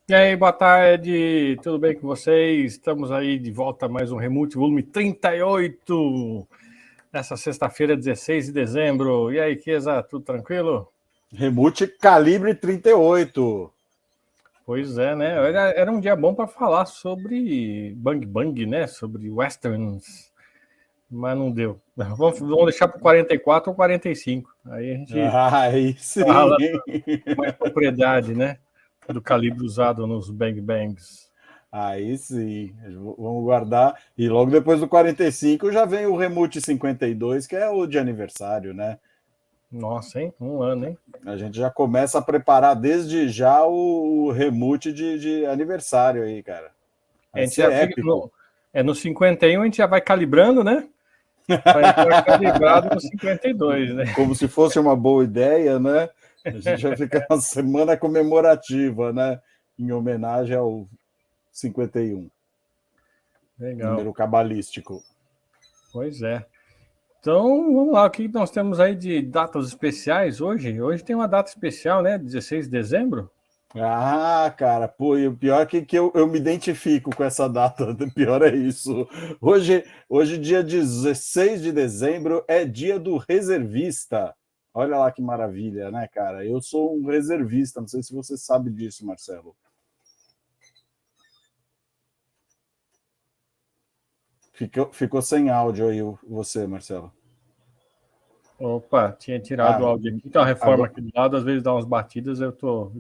E aí, boa tarde, tudo bem com vocês? Estamos aí de volta a mais um Remute, volume 38, nessa sexta-feira, 16 de dezembro. E aí, Kiesa, tudo tranquilo? Remute calibre 38. Pois é, né? Era um dia bom para falar sobre Bang Bang, né? Sobre westerns, mas não deu. Vamos deixar para 44 ou 45. Aí a gente Aí sim. fala com mais propriedade, né? Do calibre usado nos Bang Bangs. Aí sim. Vamos guardar. E logo depois do 45 já vem o Remute 52, que é o de aniversário, né? Nossa, hein? Um ano, hein? A gente já começa a preparar desde já o Remute de aniversário aí, cara. A Vai gente já ser fica épico. no 51, a gente já vai calibrando, né? Para entrar calibrado no 52, né? Como se fosse uma boa ideia, né? A gente já fica uma semana comemorativa, né? Em homenagem ao 51, Legal. número cabalístico. Pois é. Então, vamos lá. O que nós temos aí de datas especiais hoje? Hoje tem uma data especial, né? 16 de dezembro. Ah, cara, pô, e o pior é que eu me identifico com essa data, o pior é isso. Hoje, dia 16 de dezembro, é dia do reservista. Olha lá que maravilha, né, cara? Eu sou um reservista, não sei se você sabe disso, Marcelo. Ficou sem áudio aí você, Marcelo. Opa, tinha tirado o Ah, áudio aqui. Tem uma reforma agora. aqui do lado, às vezes dá umas batidas, eu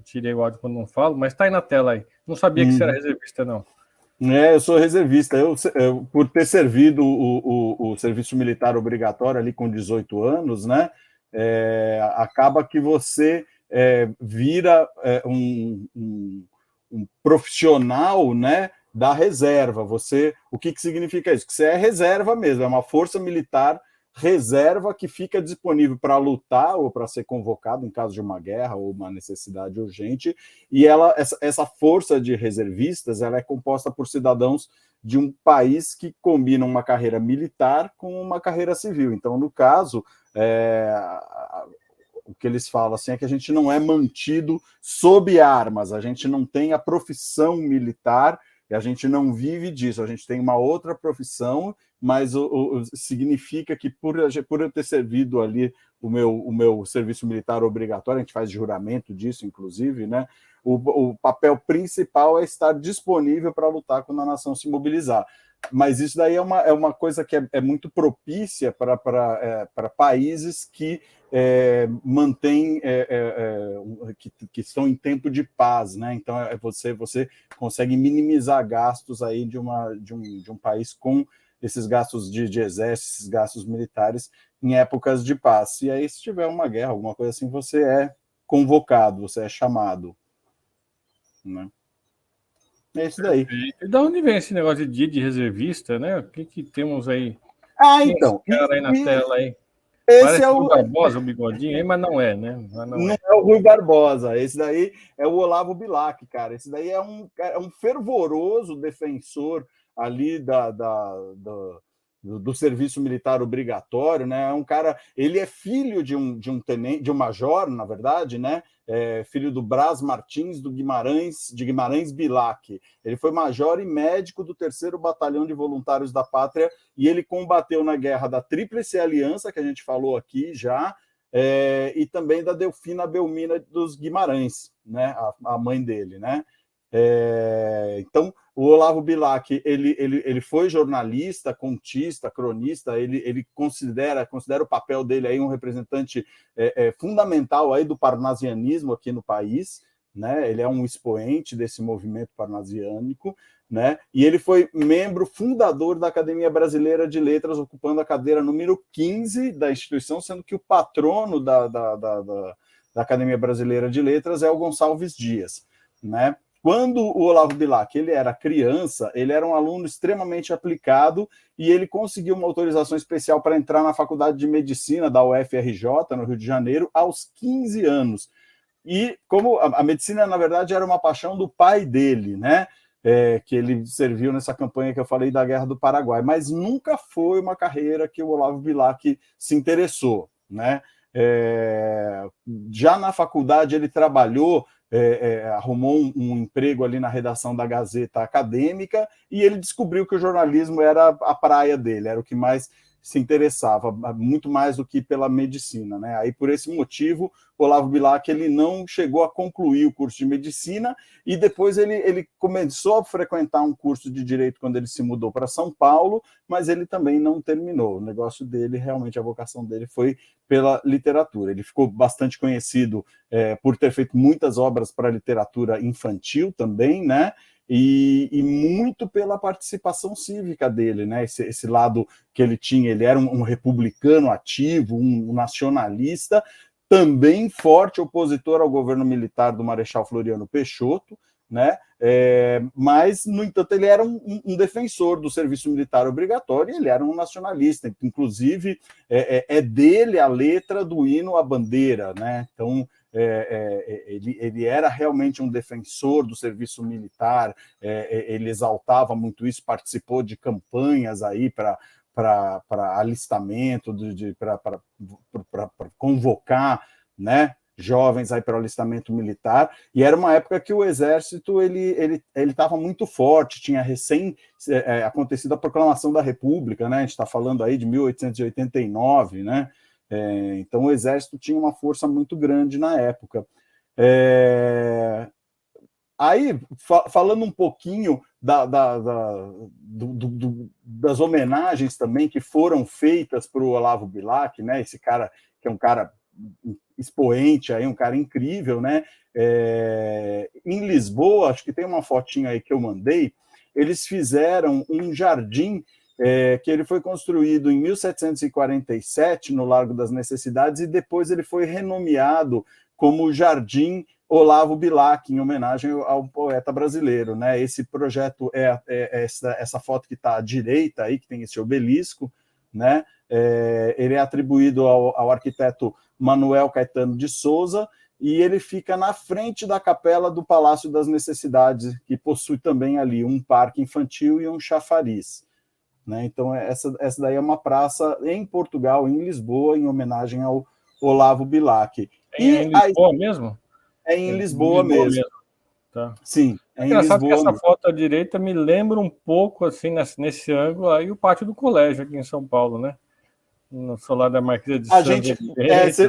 tirei o áudio quando não falo, mas tá aí na tela aí. Não sabia que você era Uhum. reservista, não. Eu sou reservista. Por ter servido o serviço militar obrigatório ali com 18 anos, né? Acaba que você vira um profissional, né? Da reserva. O que significa isso? Que você é reserva mesmo, é uma força militar reserva que fica disponível para lutar ou para ser convocado em caso de uma guerra ou uma necessidade urgente, e essa força de reservistas ela é composta por cidadãos de um país que combina uma carreira militar com uma carreira civil. Então, no caso, o que eles falam assim é que a gente não é mantido sob armas, a gente não tem a profissão militar e a gente não vive disso, a gente tem uma outra profissão, mas significa que por eu ter servido ali o meu serviço militar obrigatório, a gente faz juramento disso, inclusive, né? O papel principal é estar disponível para lutar quando a nação se mobilizar. Mas isso daí é uma coisa que é muito propícia para países que mantêm, que estão em tempo de paz, né? Então você consegue minimizar gastos aí de um país com esses gastos de exército, esses gastos militares em épocas de paz. E aí, se tiver uma guerra, alguma coisa assim, você é convocado, você é chamado, né? É isso daí. E da onde vem esse negócio de dia de reservista, né? O que que temos aí? Ah, Quem é esse então, cara aí na tela aí? esse Parece é o o, Barbosa, o bigodinho aí, mas não é, né? Mas não não é. é o Rui Barbosa, esse daí é o Olavo Bilac, cara. Esse daí é um fervoroso defensor ali do serviço militar obrigatório, né? É um cara, ele é filho de um tenente, de um major, na verdade, né? Filho do Brás Martins de Guimarães Bilac. Ele foi major e médico do 3º Batalhão de Voluntários da Pátria e ele combateu na guerra da Tríplice Aliança, que a gente falou aqui já, e também da Delfina Belmina dos Guimarães, né, a mãe dele, né? Então, o Olavo Bilac, ele foi jornalista, contista, cronista, ele considera o papel dele aí um representante fundamental aí do parnasianismo aqui no país, né? Ele é um expoente desse movimento parnasiânico, né? E ele foi membro fundador da Academia Brasileira de Letras, ocupando a cadeira número 15 da instituição, sendo que o patrono da Academia Brasileira de Letras é o Gonçalves Dias, né? Quando o Olavo Bilac ele era criança, ele era um aluno extremamente aplicado e ele conseguiu uma autorização especial para entrar na Faculdade de Medicina da UFRJ, no Rio de Janeiro, aos 15 anos. E como a medicina, na verdade, era uma paixão do pai dele, né? Que ele serviu nessa campanha que eu falei da Guerra do Paraguai, mas nunca foi uma carreira que o Olavo Bilac se interessou, né? Já na faculdade ele trabalhou arrumou um emprego ali na redação da Gazeta Acadêmica, e ele descobriu que o jornalismo era a praia dele, era o que mais se interessava, muito mais do que pela medicina, né? Aí, por esse motivo, o Olavo Bilac ele não chegou a concluir o curso de medicina, e depois ele começou a frequentar um curso de direito quando ele se mudou para São Paulo, mas ele também não terminou. O negócio dele, realmente, a vocação dele foi pela literatura. Ele ficou bastante conhecido por ter feito muitas obras para literatura infantil também, né? E muito pela participação cívica dele, né? Esse lado que ele tinha, ele era um republicano ativo, um nacionalista, também forte opositor ao governo militar do Marechal Floriano Peixoto, né? Mas, no entanto, ele era um defensor do serviço militar obrigatório, e ele era um nacionalista. Inclusive, é dele a letra do hino à bandeira, né? Então, ele era realmente um defensor do serviço militar, ele exaltava muito isso, participou de campanhas aí para alistamento, para convocar, né, jovens aí para o alistamento militar, e era uma época que o exército ele estava muito forte, tinha recém acontecido a proclamação da República, né? A gente está falando aí de 1889, né? Então o exército tinha uma força muito grande na época. Aí, falando um pouquinho das homenagens também que foram feitas para o Olavo Bilac, né? Esse cara que é um cara expoente, aí, um cara incrível, né? Em Lisboa, acho que tem uma fotinha aí que eu mandei, eles fizeram um jardim que ele foi construído em 1747 no Largo das Necessidades, e depois ele foi renomeado como Jardim Olavo Bilac, em homenagem ao poeta brasileiro, né? Esse projeto essa foto que está à direita aí, que tem esse obelisco, né? Ele é atribuído ao arquiteto Manuel Caetano de Souza, e ele fica na frente da capela do Palácio das Necessidades, que possui também ali um parque infantil e um chafariz, né? Então, essa daí é uma praça em Portugal, em Lisboa, em homenagem ao Olavo Bilac. É em Lisboa mesmo? É em Lisboa mesmo. Tá. Sim, é engraçado que essa foto à direita me lembra um pouco, assim, nesse ângulo aí, o pátio do colégio aqui em São Paulo, né? No solar da Marquesa de Santa.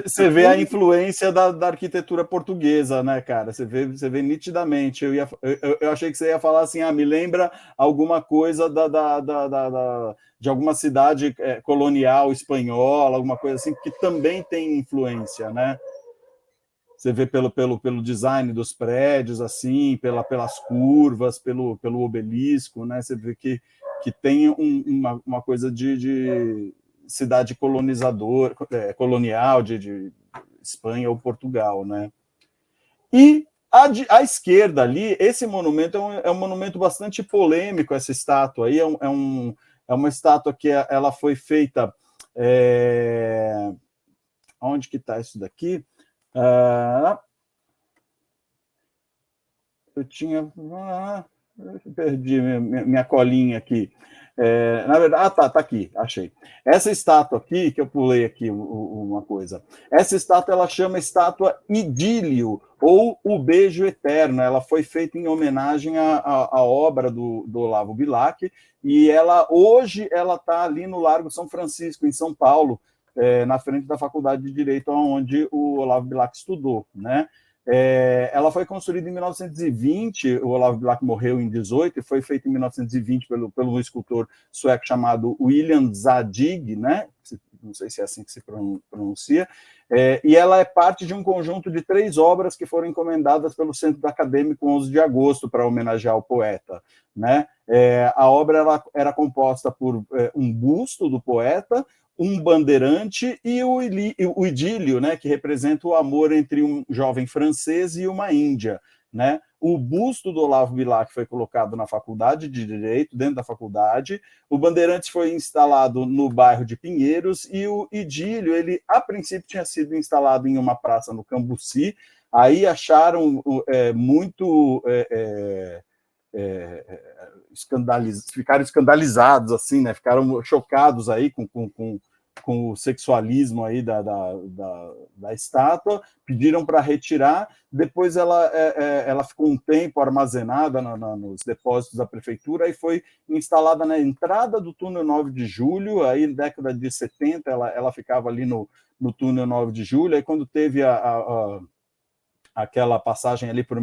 Você vê a influência da arquitetura portuguesa, né, cara? Você vê nitidamente. Eu achei que você ia falar assim, me lembra alguma coisa de alguma cidade colonial espanhola, alguma coisa assim, que também tem influência, né? Você vê pelo design dos prédios, assim, pelas curvas, pelo obelisco, né? Você vê que tem uma coisa de cidade colonizador, colonial, de Espanha ou Portugal, né? E à esquerda ali, esse monumento é um monumento bastante polêmico, essa estátua aí, é uma estátua que ela foi feita... Onde que está isso daqui? Eu tinha... perdi minha colinha aqui. Na verdade, tá aqui, achei. Essa estátua aqui, que eu pulei aqui uma coisa, essa estátua ela chama estátua Idílio, ou o Beijo Eterno. Ela foi feita em homenagem à obra do Olavo Bilac, e hoje ela está ali no Largo São Francisco, em São Paulo, na frente da Faculdade de Direito, onde o Olavo Bilac estudou, né? Ela foi construída em 1920, o Olavo Bilac morreu em 18, e foi feita em 1920 pelo escultor sueco chamado William Zadig, né? Não sei se é assim que se pronuncia, e ela é parte de um conjunto de 3 obras que foram encomendadas pelo Centro Acadêmico 11 de agosto para homenagear o poeta, né? A obra era composta por um busto do poeta, um bandeirante e o idílio, né, que representa o amor entre um jovem francês e uma índia, né? O busto do Olavo Bilac foi colocado na Faculdade de Direito, dentro da faculdade. O bandeirante foi instalado no bairro de Pinheiros, e o idílio, ele a princípio tinha sido instalado em uma praça no Cambuci. Aí acharam muito ficaram escandalizados, assim, né? Ficaram chocados aí com com o sexualismo aí da estátua, pediram para retirar, depois ela ficou um tempo armazenada nos depósitos da prefeitura e foi instalada na entrada do túnel 9 de julho, aí na década de 70 ela ficava ali no túnel 9 de julho, aí quando teve aquela passagem ali para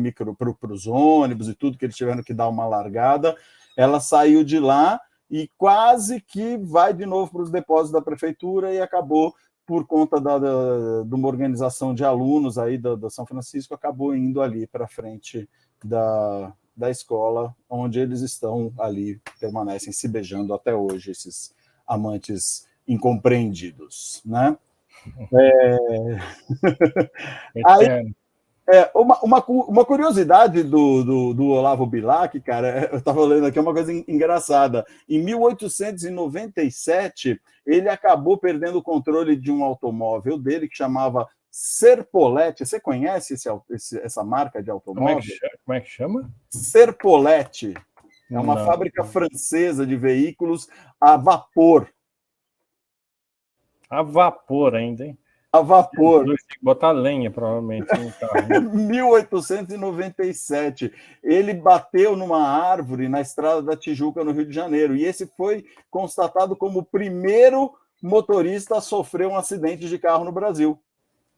os ônibus e tudo, que eles tiveram que dar uma largada, ela saiu de lá e quase que vai de novo para os depósitos da prefeitura e acabou, por conta de uma organização de alunos aí da São Francisco, acabou indo ali para frente da escola, onde eles estão ali, permanecem se beijando até hoje, esses amantes incompreendidos, né? Aí, uma curiosidade do Olavo Bilac, cara, eu estava lendo aqui uma coisa engraçada. Em 1897, ele acabou perdendo o controle de um automóvel dele que chamava Serpolete. Você conhece essa marca de automóvel? Como é que chama? Serpolete. É uma fábrica francesa de veículos a vapor. A vapor ainda, hein? A vapor. Tem que botar lenha, provavelmente, no carro. 1897. Ele bateu numa árvore na Estrada da Tijuca, no Rio de Janeiro. E esse foi constatado como o primeiro motorista a sofrer um acidente de carro no Brasil.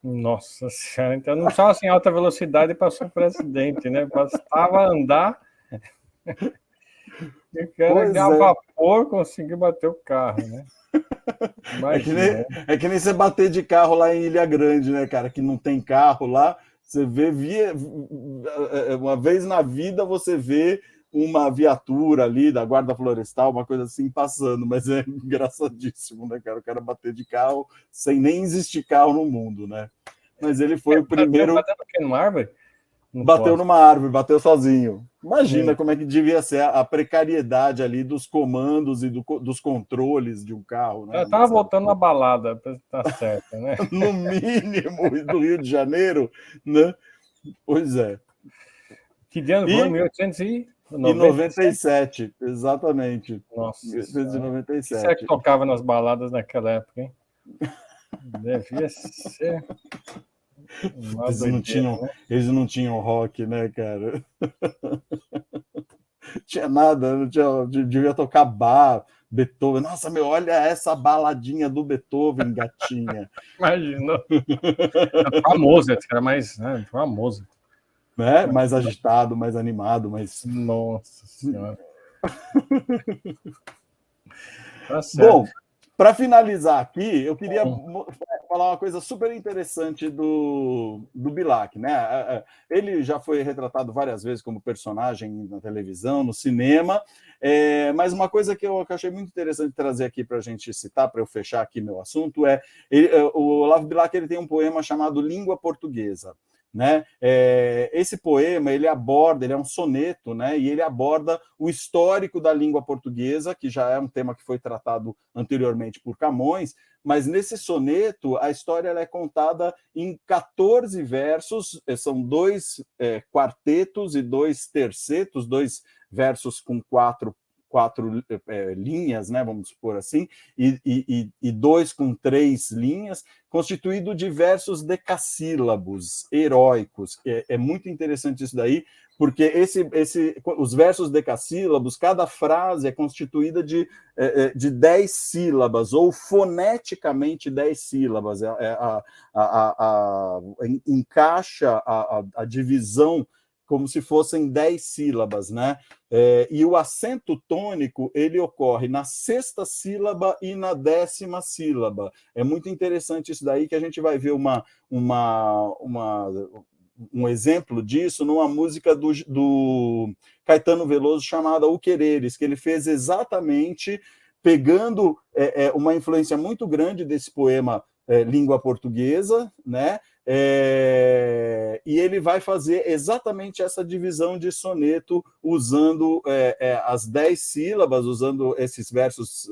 Nossa Senhora. Então não estava em alta velocidade para sofrer acidente, né? Bastava andar. E o cara de a vapor conseguiu bater o carro, né? É que nem você bater de carro lá em Ilha Grande, né, cara? Que não tem carro lá. Você vê uma vez na vida você vê uma viatura ali da Guarda Florestal, uma coisa assim, passando, mas é engraçadíssimo, né, cara? O cara bater de carro sem nem existir carro no mundo, né? Mas ele foi o primeiro. Bateu numa árvore? Bateu numa árvore, bateu sozinho. Imagina como é que devia ser a precariedade ali dos comandos e dos controles de um carro, né? Eu estava voltando na balada, tá certo, né? No mínimo, do Rio de Janeiro, né? Pois é. Que ano foi? 1897, exatamente. Nossa. 1897. O que será que tocava nas baladas naquela época, hein? Devia ser. Eles não tinham rock, né, cara? Tinha nada, não tinha, devia tocar Bach, Beethoven. Nossa, olha essa baladinha do Beethoven, gatinha. Imagina. A Mozart, era mais famosa. Né? Mais agitado, mais animado, mais. Nossa Senhora. Tá certo. Bom, para finalizar aqui, eu queria falar uma coisa super interessante do Bilac, né? Ele já foi retratado várias vezes como personagem na televisão, no cinema, mas uma coisa que eu achei muito interessante trazer aqui para a gente citar, para eu fechar aqui meu assunto, o Olavo Bilac ele tem um poema chamado Língua Portuguesa. Né? Esse poema ele é um soneto, né? E ele aborda o histórico da língua portuguesa, que já é um tema que foi tratado anteriormente por Camões, mas nesse soneto a história ela é contada em 14 versos, são 2 quartetos e 2 tercetos, 2 versos com quatro linhas, né, vamos supor assim, e 2 com 3 linhas, constituído de versos decassílabos, heróicos. É muito interessante isso daí, porque os versos decassílabos, cada frase é constituída de 10 sílabas, ou foneticamente 10 sílabas. Encaixa a divisão como se fossem 10 sílabas, né? E o acento tônico ele ocorre na 6ª sílaba e na 10ª sílaba. É muito interessante isso daí, que a gente vai ver um exemplo disso numa música do Caetano Veloso chamada O Quereres, que ele fez exatamente pegando uma influência muito grande desse poema Língua Portuguesa, né? E ele vai fazer exatamente essa divisão de soneto usando as 10 sílabas, usando esses versos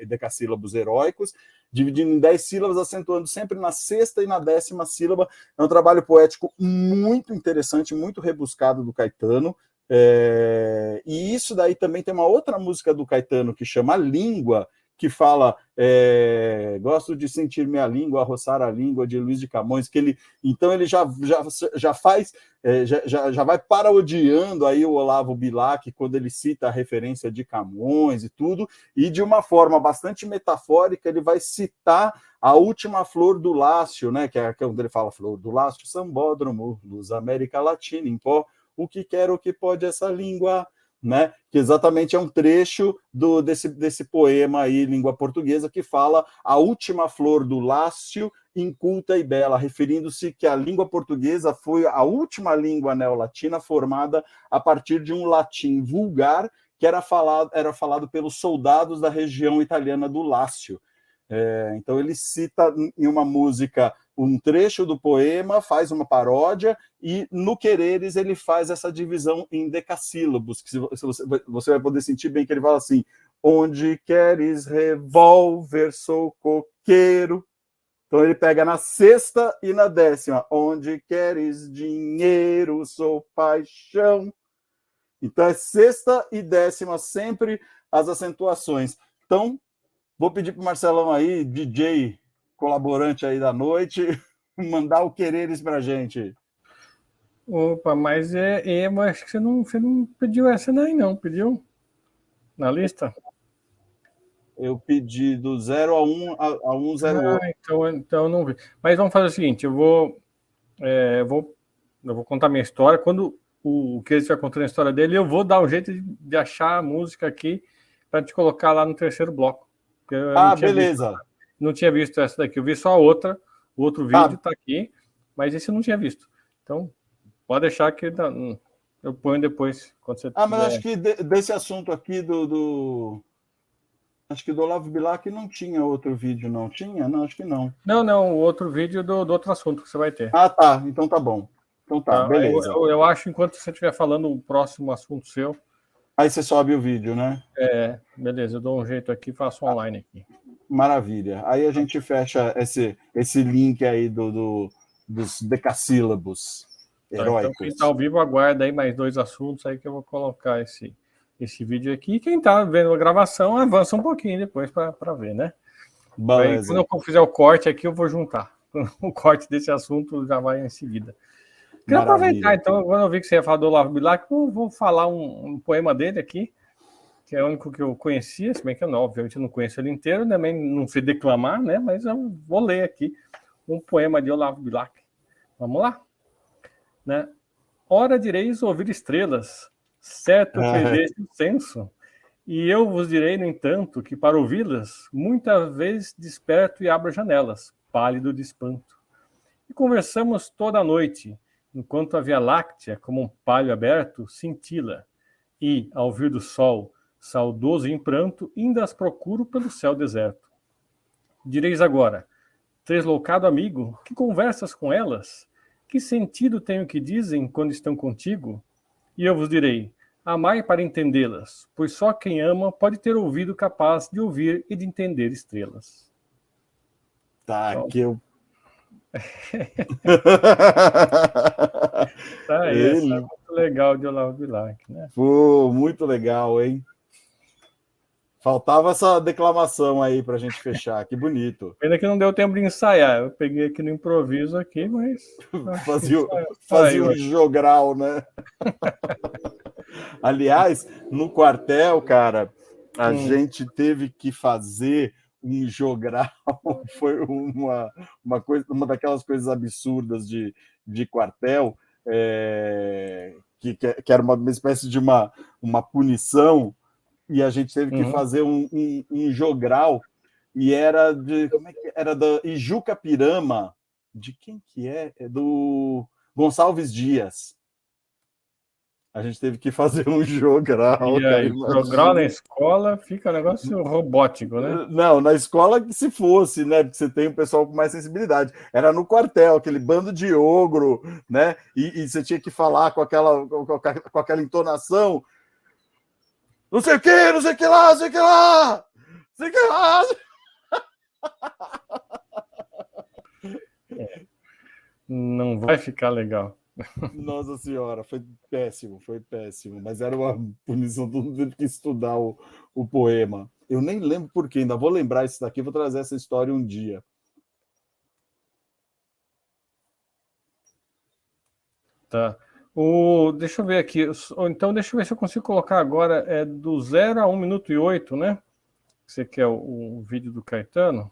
decassílabos heróicos, dividindo em 10 sílabas, acentuando sempre na 6ª e na 10ª sílaba. É um trabalho poético muito interessante, muito rebuscado do Caetano. E isso daí também tem uma outra música do Caetano que chama Língua, que fala gosto de sentir minha língua, roçar a língua, de Luiz de Camões, então ele já faz, já vai parodiando aí o Olavo Bilac quando ele cita a referência de Camões e tudo, e de uma forma bastante metafórica ele vai citar a última flor do Lácio, né, que é onde ele fala flor do Lácio, sambódromo, luz América Latina, em pó, o que quer, o que pode essa língua, né? Que exatamente é um trecho desse poema aí, língua portuguesa, que fala a última flor do Lácio, inculta e bela, referindo-se que a língua portuguesa foi a última língua neolatina formada a partir de um latim vulgar que era falado pelos soldados da região italiana do Lácio. Então ele cita em uma música um trecho do poema, faz uma paródia, e no Quereres ele faz essa divisão em decassílabos, que você vai poder sentir bem que ele fala assim: onde queres revólver, sou coqueiro. Então ele pega na sexta e na décima, onde queres dinheiro, sou paixão. Então é sexta e décima sempre as acentuações. Então vou pedir para o Marcelão aí, DJ colaborante aí da noite, mandar o Quereres para a gente. Opa, mas eu acho que você não pediu essa daí, não. Pediu? Na lista? Eu pedi do 0 a 1 a 108. Então eu não vi. Mas vamos fazer o seguinte, eu vou contar minha história. Quando o que ele estiver contando a história dele, eu vou dar um jeito de achar a música aqui para te colocar lá no terceiro bloco. Beleza. Não tinha visto essa daqui, eu vi só a outra. O outro vídeo está aqui, mas esse eu não tinha visto. Então, pode deixar que eu ponho depois. Quando você mas acho que desse assunto aqui acho que do Olavo Bilac não tinha outro vídeo, não tinha? Não, acho que não. Não, o outro vídeo do outro assunto que você vai ter. Tá. Então tá bom. Então tá, beleza. Eu acho, enquanto você estiver falando o próximo assunto seu. Aí você sobe o vídeo, né? Beleza, eu dou um jeito aqui, faço online aqui. Maravilha. Aí a gente fecha esse link aí dos decassílabos heróicos. Então, quem está ao vivo, aguarda aí mais 2 assuntos aí que eu vou colocar esse vídeo aqui. E quem está vendo a gravação, avança um pouquinho depois para ver, né? Aí, quando eu fizer o corte aqui, eu vou juntar. O corte desse assunto já vai em seguida. Queria aproveitar, então, quando eu vi que você ia falar do Olavo Bilac, eu vou falar um poema dele aqui, que é o único que eu conhecia, se bem que eu, obviamente, não conheço ele inteiro, também não sei declamar, né? Mas eu vou ler aqui um poema de Olavo Bilac. Vamos lá? Né? Ora direis ouvir estrelas, certo perdeste o senso, e eu vos direi, no entanto, que para ouvi-las, muitas vezes desperto e abro janelas, pálido de espanto. E conversamos toda a noite, enquanto a Via Láctea, como um palho aberto, cintila, e, ao vir do sol, saudoso e em pranto, ainda as procuro pelo céu deserto. Direis agora, tresloucado amigo, que conversas com elas? Que sentido tem o que dizem quando estão contigo? E eu vos direi, amai para entendê-las, pois só quem ama pode ter ouvido capaz de ouvir e de entender estrelas. Tá, então, que eu... Tá aí, essa é muito legal de Olavo Bilac, né? Pô, muito legal, hein? Faltava essa declamação aí pra gente fechar, que bonito. Pena que não deu tempo de ensaiar, eu peguei aqui no improviso aqui, mas... fazia um jogral, né? Aliás, no quartel, cara, a gente teve que fazer um jogral, foi uma daquelas coisas absurdas de quartel, que era uma espécie de uma punição, e a gente teve que fazer um jogral, e era era da Ijuca Pirama, de quem que é? É do Gonçalves Dias. A gente teve que fazer um jogral. E aí, jogral na escola fica um negócio robótico, né? Não, na escola que se fosse, né? Porque você tem um pessoal com mais sensibilidade. Era no quartel, aquele bando de ogro, né? E você tinha que falar com aquela entonação. Não sei o que, não sei o que lá, não sei o que lá, não sei o que lá. Não vai ficar legal. Nossa senhora, foi péssimo, mas era uma punição, todo mundo teve que estudar o poema. Eu nem lembro por quê, ainda vou lembrar isso daqui, vou trazer essa história um dia. Tá. Deixa eu ver aqui. Então, deixa eu ver se eu consigo colocar agora. É do 0 a 1 minuto e 8, né? Você quer o vídeo do Caetano?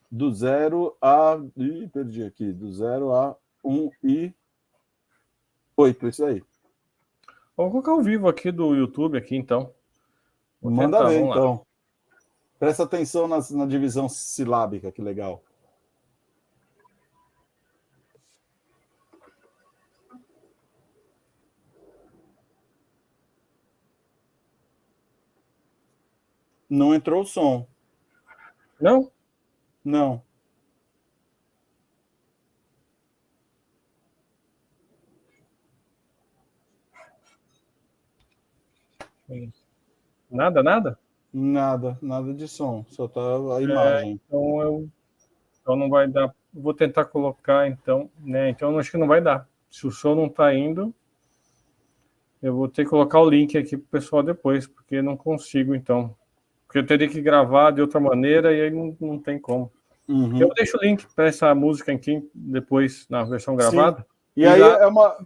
Do 0 a. Ih, perdi aqui. Do 0 a 1 e 8, isso aí. Vou colocar ao vivo aqui do YouTube, aqui, então. Vou Manda tentar, ver, vamos lá. então. Presta atenção na divisão silábica, que legal. Não entrou o som. Não? Não. Nada, nada? Nada de som, só tá a imagem. Então não vai dar. Vou tentar colocar, então, né? Então acho que não vai dar. Se o som não tá indo, eu vou ter que colocar o link aqui pro pessoal depois, porque não consigo, então. Porque eu teria que gravar de outra maneira e aí não tem como. Uhum. Eu deixo o link para essa música aqui depois na versão gravada. Sim. E aí é uma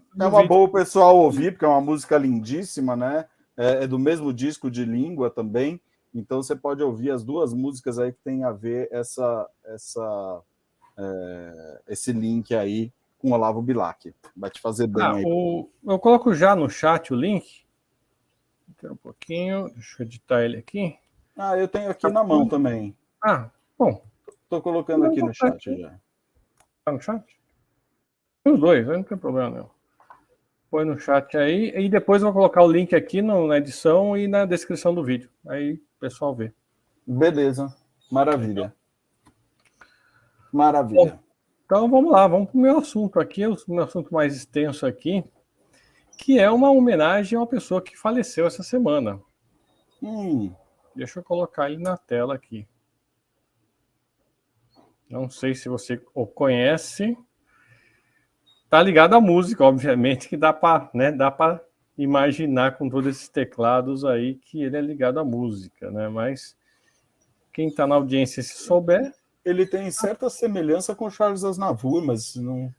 boa o pessoal ouvir, porque é uma música lindíssima, né? É do mesmo disco de língua também. Então você pode ouvir as duas músicas aí que tem a ver esse link aí com Olavo Bilac. Vai te fazer bem aí. Eu coloco já no chat o link. Espera um pouquinho, deixa eu editar ele aqui. Eu tenho aqui na mão também. Bom. Estou colocando aqui no chat já. Tá no chat? Os dois, não tem problema não. Põe no chat aí e depois eu vou colocar o link aqui na edição e na descrição do vídeo. Aí o pessoal vê. Beleza, maravilha. Maravilha. Bom, então vamos lá, vamos para o meu assunto aqui, o meu assunto mais extenso aqui, que é uma homenagem a uma pessoa que faleceu essa semana. Deixa eu colocar ele na tela aqui. Não sei se você o conhece. Tá ligado à música, obviamente, que dá para imaginar com todos esses teclados aí que ele é ligado à música, né? Mas quem está na audiência, se souber... Ele tem certa semelhança com Charles Aznavour, mas não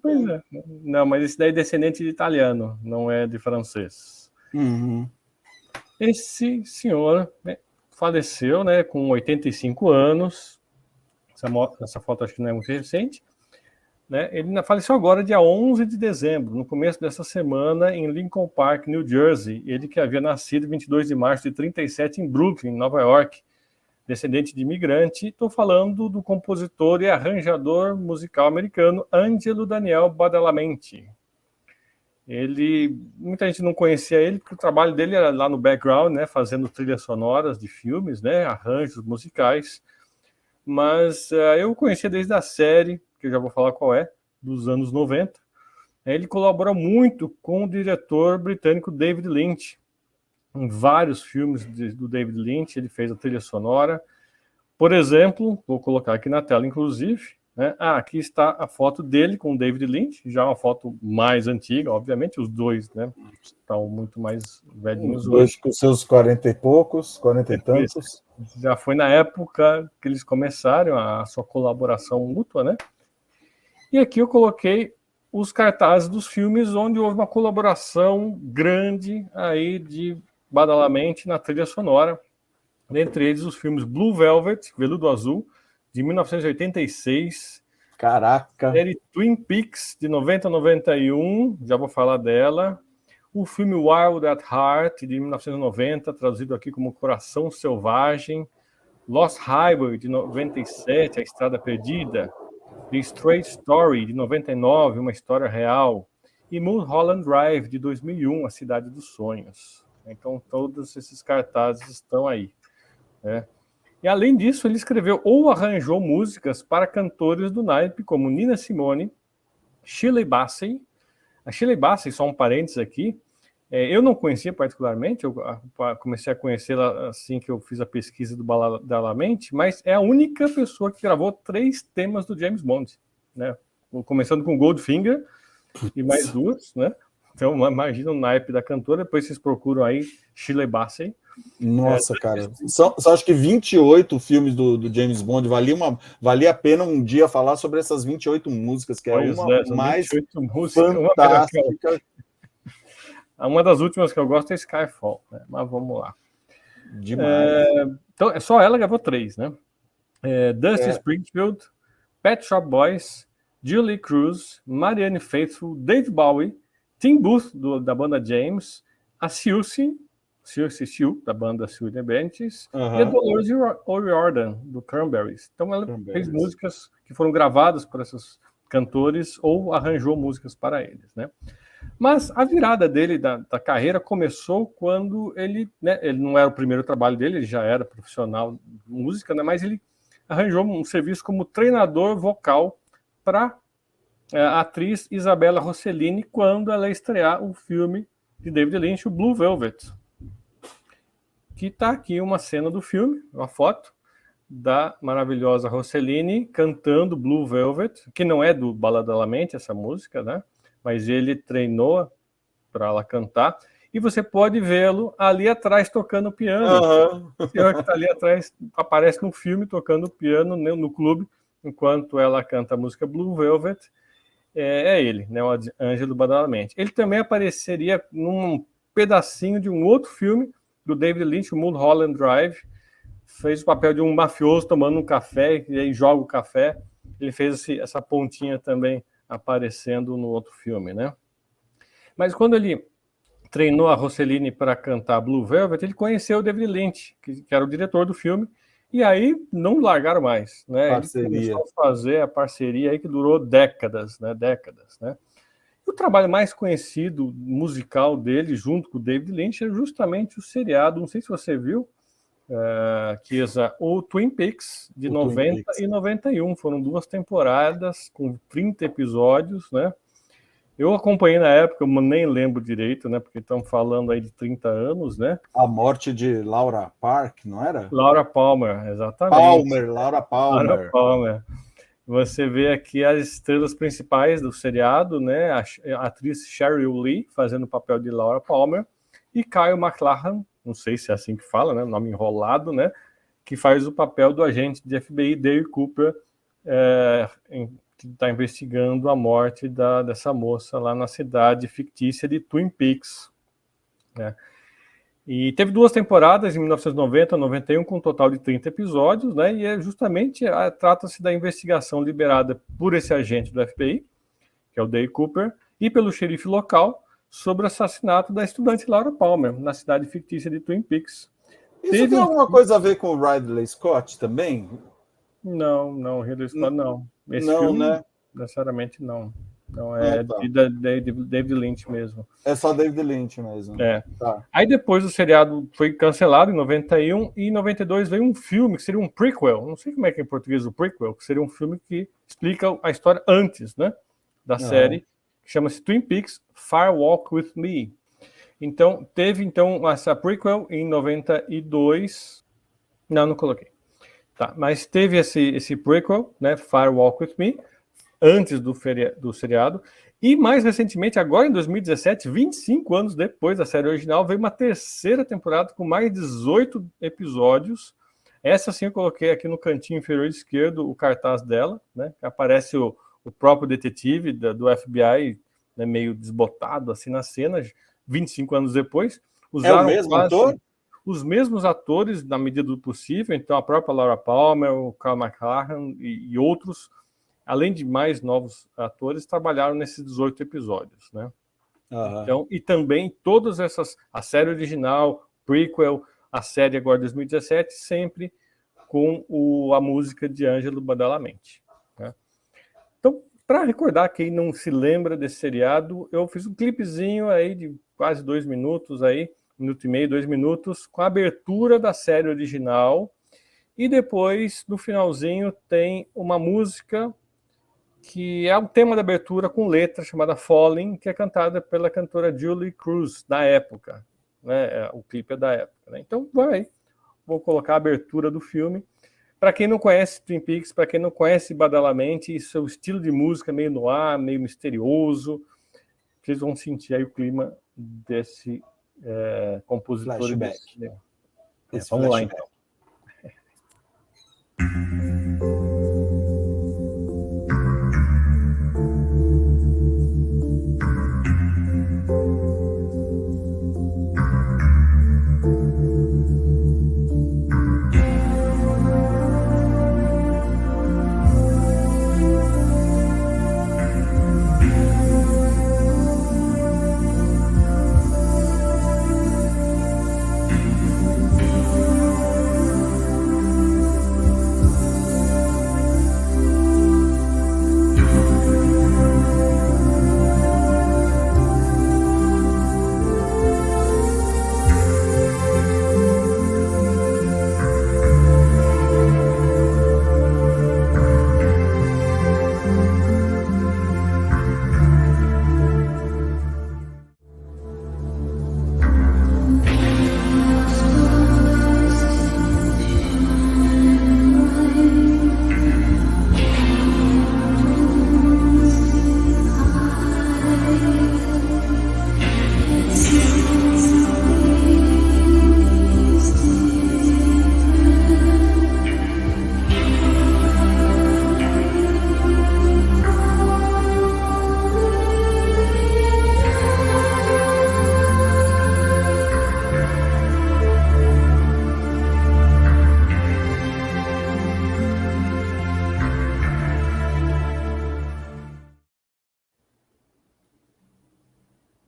pois é. Não, mas esse daí é descendente de italiano, não é de francês. Uhum. Esse senhor faleceu, né, com 85 anos. Essa foto acho que não é muito recente. Né? Ele faleceu agora, dia 11 de dezembro, no começo dessa semana, em Lincoln Park, New Jersey. Ele que havia nascido 22 de março de 37 em Brooklyn, Nova York, descendente de imigrante. Estou falando do compositor e arranjador musical americano Angelo Daniel Badalamenti. Muita gente não conhecia ele, porque o trabalho dele era lá no background, né, fazendo trilhas sonoras de filmes, né, arranjos musicais. Mas eu o conhecia desde a série, que eu já vou falar qual é, dos anos 90. Ele colabora muito com o diretor britânico David Lynch. Em vários filmes do David Lynch, ele fez a trilha sonora. Por exemplo, vou colocar aqui na tela, inclusive, né? Aqui está a foto dele com o David Lynch, já uma foto mais antiga, obviamente, os dois, né, estão muito mais velhinhos hoje. Com seus 40 e poucos, 40 e tantos. Já foi na época que eles começaram a sua colaboração mútua, né? E aqui eu coloquei os cartazes dos filmes onde houve uma colaboração grande aí de Badalamenti na trilha sonora. Dentre eles os filmes Blue Velvet, Veludo Azul, de 1986. Caraca! Série Twin Peaks, de 90 a 91, já vou falar dela. O filme Wild at Heart, de 1990, traduzido aqui como Coração Selvagem. Lost Highway, de 97, A Estrada Perdida. The Straight Story, de 99, Uma História Real. E Mulholland Drive, de 2001, A Cidade dos Sonhos. Então, todos esses cartazes estão aí. Né? E, além disso, ele escreveu ou arranjou músicas para cantores do naipe, como Nina Simone, Shirley Bassey. A Shirley Bassey, só um parênteses aqui, eu não conhecia particularmente, eu comecei a conhecê-la assim que eu fiz a pesquisa do Badalamenti, mas é a única pessoa que gravou 3 temas do James Bond, né? Começando com Goldfinger, e mais duas, né? Então, imagina o naipe da cantora. Depois vocês procuram aí Shirley Bassey. Nossa, cara. Só acho que 28 filmes do James Bond. Valia a pena um dia falar sobre essas 28 músicas, que Pois é uma são mais 28 músicas, fantástica. Uma das últimas que eu gosto é Skyfall, né? Mas vamos lá. Demais. Então, só ela gravou 3, né? Dusty Springfield, Pet Shop Boys, Julie Cruz, Marianne Faithfull, Dave Bowie, Tim Booth, da banda James, a Siouxsie Sioux, da banda Sioux The Benches, e a Dolores O'Riordan, do Cranberries. Então ela fez músicas que foram gravadas por esses cantores ou arranjou músicas para eles, né? Mas a virada dele da carreira começou quando ele não era o primeiro trabalho dele, ele já era profissional de música, né? Mas ele arranjou um serviço como treinador vocal para a atriz Isabella Rossellini quando ela estrear o filme de David Lynch, o Blue Velvet. Que está aqui uma cena do filme, uma foto da maravilhosa Rossellini cantando Blue Velvet, que não é do Baladamente essa música, né? Mas ele treinou para ela cantar, e você pode vê-lo ali atrás tocando piano. O senhor que está ali atrás aparece no filme tocando piano no clube, enquanto ela canta a música Blue Velvet. É ele, né, o Ângelo Badalamenti. Ele também apareceria num pedacinho de um outro filme do David Lynch, o Mulholland Drive. Fez o papel de um mafioso tomando um café, e aí joga o café. Ele fez essa pontinha também aparecendo no outro filme, né? Mas quando ele treinou a Rossellini para cantar Blue Velvet, ele conheceu o David Lynch, que era o diretor do filme, e aí não largaram mais, né? Parceria. Ele começou a fazer a parceria aí que durou décadas, né? E o trabalho mais conhecido musical dele, junto com o David Lynch, é justamente o seriado, não sei se você viu, que é o Twin Peaks, de 90 e 91. Foram 2 temporadas com 30 episódios, né? Eu acompanhei na época, eu nem lembro direito, né? Porque estão falando aí de 30 anos, né? A morte de Laura Park, não era? Laura Palmer, exatamente. Laura Palmer. Você vê aqui as estrelas principais do seriado, né? A atriz Sheryl Lee fazendo o papel de Laura Palmer e Kyle MacLachlan, não sei se é assim que fala, né? Nome enrolado, né? Que faz o papel do agente de FBI Dale Cooper, que está investigando a morte dessa moça lá na cidade fictícia de Twin Peaks, né? E teve 2 temporadas, em 1990 e 91, com um total de 30 episódios, né? E justamente trata-se da investigação liberada por esse agente do FBI, que é o Dale Cooper, e pelo xerife local sobre o assassinato da estudante Laura Palmer, na cidade fictícia de Twin Peaks. Isso tem alguma coisa a ver com o Ridley Scott também? Não, Ridley Scott não. Esse não, filme, né? Necessariamente não. Não, é de David Lynch mesmo. É só David Lynch mesmo. Tá. Aí depois o seriado foi cancelado em 91 e em 92 veio um filme que seria um prequel. Não sei como é que é em português o prequel, que seria um filme que explica a história antes, né, da série, que chama-se Twin Peaks Fire Walk With Me. Então, teve essa prequel em 92. Não coloquei. Tá, mas teve esse prequel, né, Fire Walk With Me, antes do seriado, e mais recentemente, agora em 2017, 25 anos depois da série original, veio uma 3ª temporada com mais 18 episódios. Essa sim eu coloquei aqui no cantinho inferior esquerdo o cartaz dela, né? Aparece o próprio detetive do FBI, né, meio desbotado assim na cena, 25 anos depois. Usaram é o mesmo ator? Os mesmos atores, na medida do possível, então a própria Laura Palmer, o Kyle MacLachlan e outros, além de mais novos atores, trabalharam nesses 18 episódios, né? Então, e também todas essas, a série original, prequel, a série agora de 2017, sempre com a música de Ângelo Badalamenti, né? Então, para recordar quem não se lembra desse seriado, eu fiz um clipezinho aí de quase 2 minutos aí, 1 minuto e meio, 2 minutos, com a abertura da série original, e depois, no finalzinho, tem uma música que é o tema da abertura com letra, chamada Falling, que é cantada pela cantora Julie Cruz, da época, né? O clipe é da época, né? Então, vou colocar a abertura do filme. Para quem não conhece Twin Peaks, para quem não conhece Badalamenti, seu estilo de música meio noir, meio misterioso, vocês vão sentir aí o clima desse compositor. Flashback. Vamos lá, então.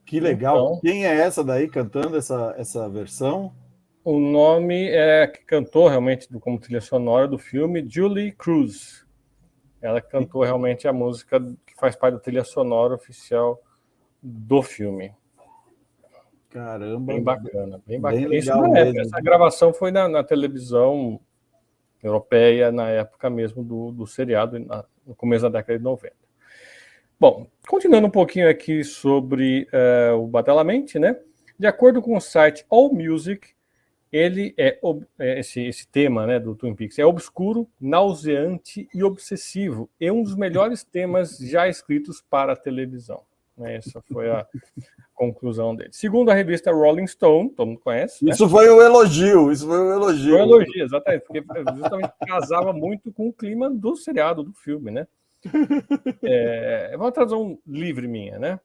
Que legal. Então, quem é essa daí cantando essa versão? O nome é que cantou realmente como trilha sonora do filme, Julie Cruz. Ela cantou realmente a música que faz parte da trilha sonora oficial do filme. Caramba. Bem bacana, bem bacana. Bem Isso legal na época, mesmo. essa gravação foi na televisão europeia, na época mesmo do seriado, no começo da década de 90. Bom, continuando um pouquinho aqui sobre o Badalamenti, né? De acordo com o site AllMusic, ele esse tema, né, do Twin Peaks é obscuro, nauseante e obsessivo, e um dos melhores temas já escritos para a televisão. Essa foi a conclusão dele. Segundo a revista Rolling Stone, todo mundo conhece. Isso, né? Foi um elogio. Foi um elogio, exatamente, porque justamente casava muito com o clima do seriado, do filme, né? É uma tradução livre minha, né?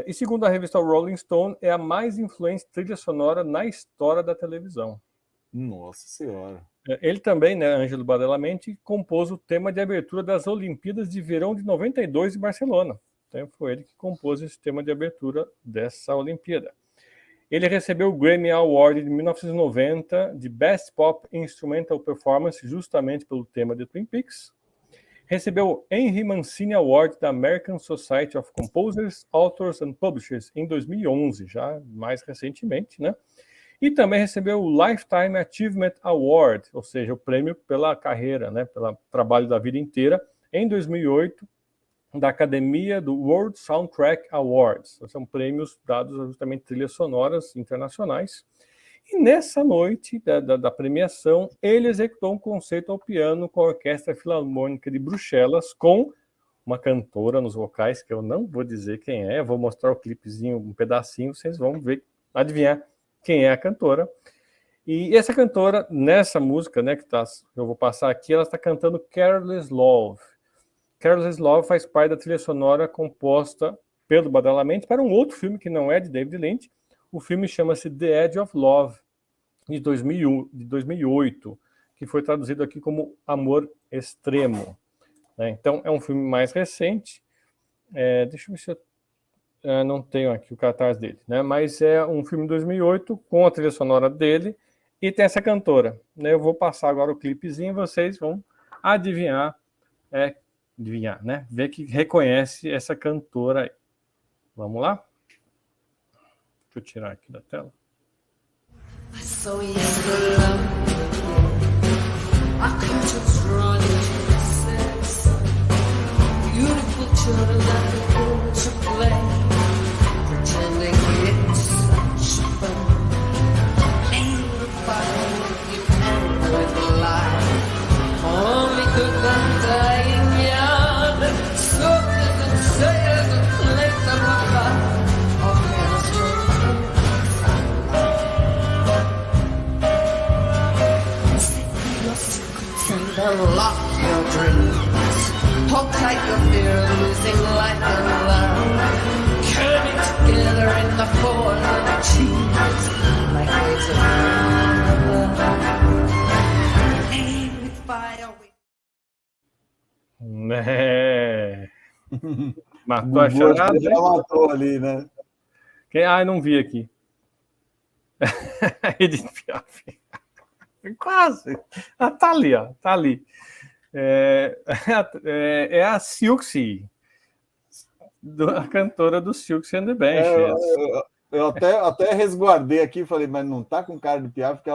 E segundo a revista Rolling Stone, é a mais influente trilha sonora na história da televisão. Nossa Senhora. Ele também, né, Ângelo Badalamenti, compôs o tema de abertura das Olimpíadas de Verão de 92 em Barcelona. Então, foi ele que compôs esse tema de abertura dessa Olimpíada. Ele recebeu o Grammy Award de 1990 de Best Pop Instrumental Performance, justamente pelo tema de Twin Peaks. Recebeu o Henry Mancini Award da American Society of Composers, Authors and Publishers em 2011, já mais recentemente, né? E também recebeu o Lifetime Achievement Award, ou seja, o prêmio pela carreira, né, pelo trabalho da vida inteira, em 2008, da Academia do World Soundtrack Awards. São prêmios dados justamente trilhas sonoras internacionais. E nessa noite da premiação, ele executou um concerto ao piano com a Orquestra Filarmônica de Bruxelas, com uma cantora nos vocais, que eu não vou dizer quem é, vou mostrar o clipezinho, um pedacinho, vocês vão ver, adivinhar quem é a cantora. E essa cantora, nessa música, né, que eu vou passar aqui, ela está cantando Careless Love. Careless Love faz parte da trilha sonora composta pelo Badalamenti para um outro filme que não é de David Lynch. O filme chama-se The Edge of Love, de 2008, que foi traduzido aqui como Amor Extremo. Então, é um filme mais recente. Deixa eu ver se eu não tenho aqui o cartaz dele, né? Mas é um filme de 2008 com a trilha sonora dele e tem essa cantora. Eu vou passar agora o clipezinho e vocês vão adivinhar, né? Ver que reconhece essa cantora aí. Vamos lá? Deixa eu tirar aqui da tela. I saw you love. I could just run into sex. Beautiful children that the go to play, pretending it's such fun. Ain't nobody you end with life. Only good and dying young. So good and say it, late of the unlock your dreams. Hold tight your fear of losing life and love. Curve it together in the form of cheese, like waves of love. Aim with fire. Matou a charada? Já matou ali, né? Não vi aqui. Edith Piaf. Quase. Tá ali, ó. Tá ali. É a Siouxsie, a cantora do Siouxsie and the Banshees. Eu até resguardei aqui e falei, mas não tá com cara de Piaf, porque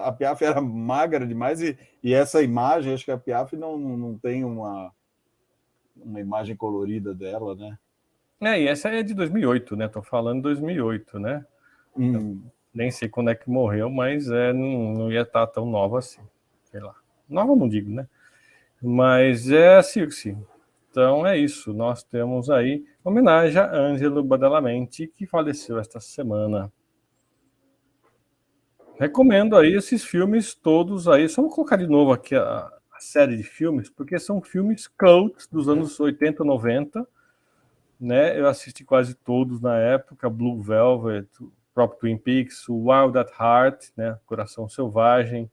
a Piaf era magra demais e essa imagem, acho que a Piaf não tem uma imagem colorida dela, né? E essa é de 2008, né? Tô falando 2008, né? Nem sei quando é que morreu, mas não ia estar tão nova assim. Sei lá. Nova não digo, né? Mas é a Siouxsie. Então é isso. Nós temos aí homenagem a Ângelo Badalamenti, que faleceu esta semana. Recomendo aí esses filmes todos aí. Só vou colocar de novo aqui a série de filmes, porque são filmes cult dos anos 80, 90. Né? Eu assisti quase todos na época. Blue Velvet, o próprio Twin Peaks, o Wild at Heart, né? Coração Selvagem,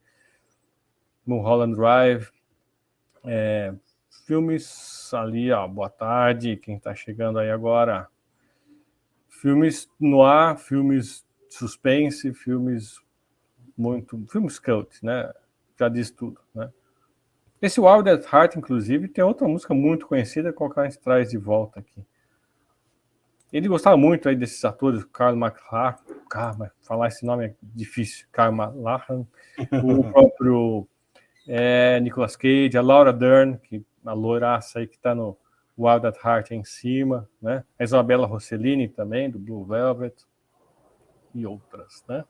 Mulholland Drive. Filmes ali, ó, boa tarde, quem está chegando aí agora. Filmes noir, filmes suspense, filmes cult, né? Já diz tudo, né? Esse Wild at Heart, inclusive, tem outra música muito conhecida, que a gente traz de volta aqui. Ele gostava muito aí desses atores, Carl McLachlan, falar esse nome é difícil, Carl McLachlan, o próprio Nicolas Cage, a Laura Dern, a loiraça aí que está no Wild at Heart em cima, né? A Isabella Rossellini também, do Blue Velvet, e outras, né?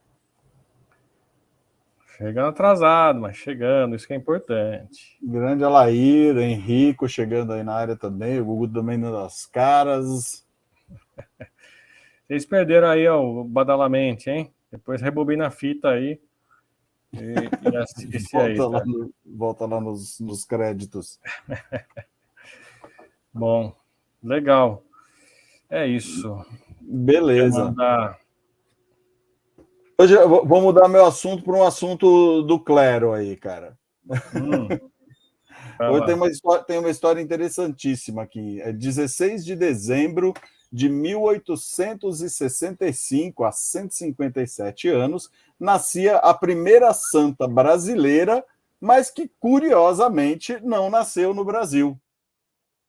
Chegando atrasado, mas chegando, isso que é importante. Grande Alair, Henrico chegando aí na área também, o Gugu também dando as caras. Vocês perderam aí o Badalamenti, hein? Depois rebobina a fita aí e assiste aí. Tá? Volta lá nos créditos. Bom, legal. É isso. Beleza. Hoje eu vou mudar meu assunto para um assunto do clero aí, cara. Hoje tem uma história interessantíssima aqui. É 16 de dezembro de 1865, há 157 anos, nascia a primeira santa brasileira, mas que, curiosamente, não nasceu no Brasil.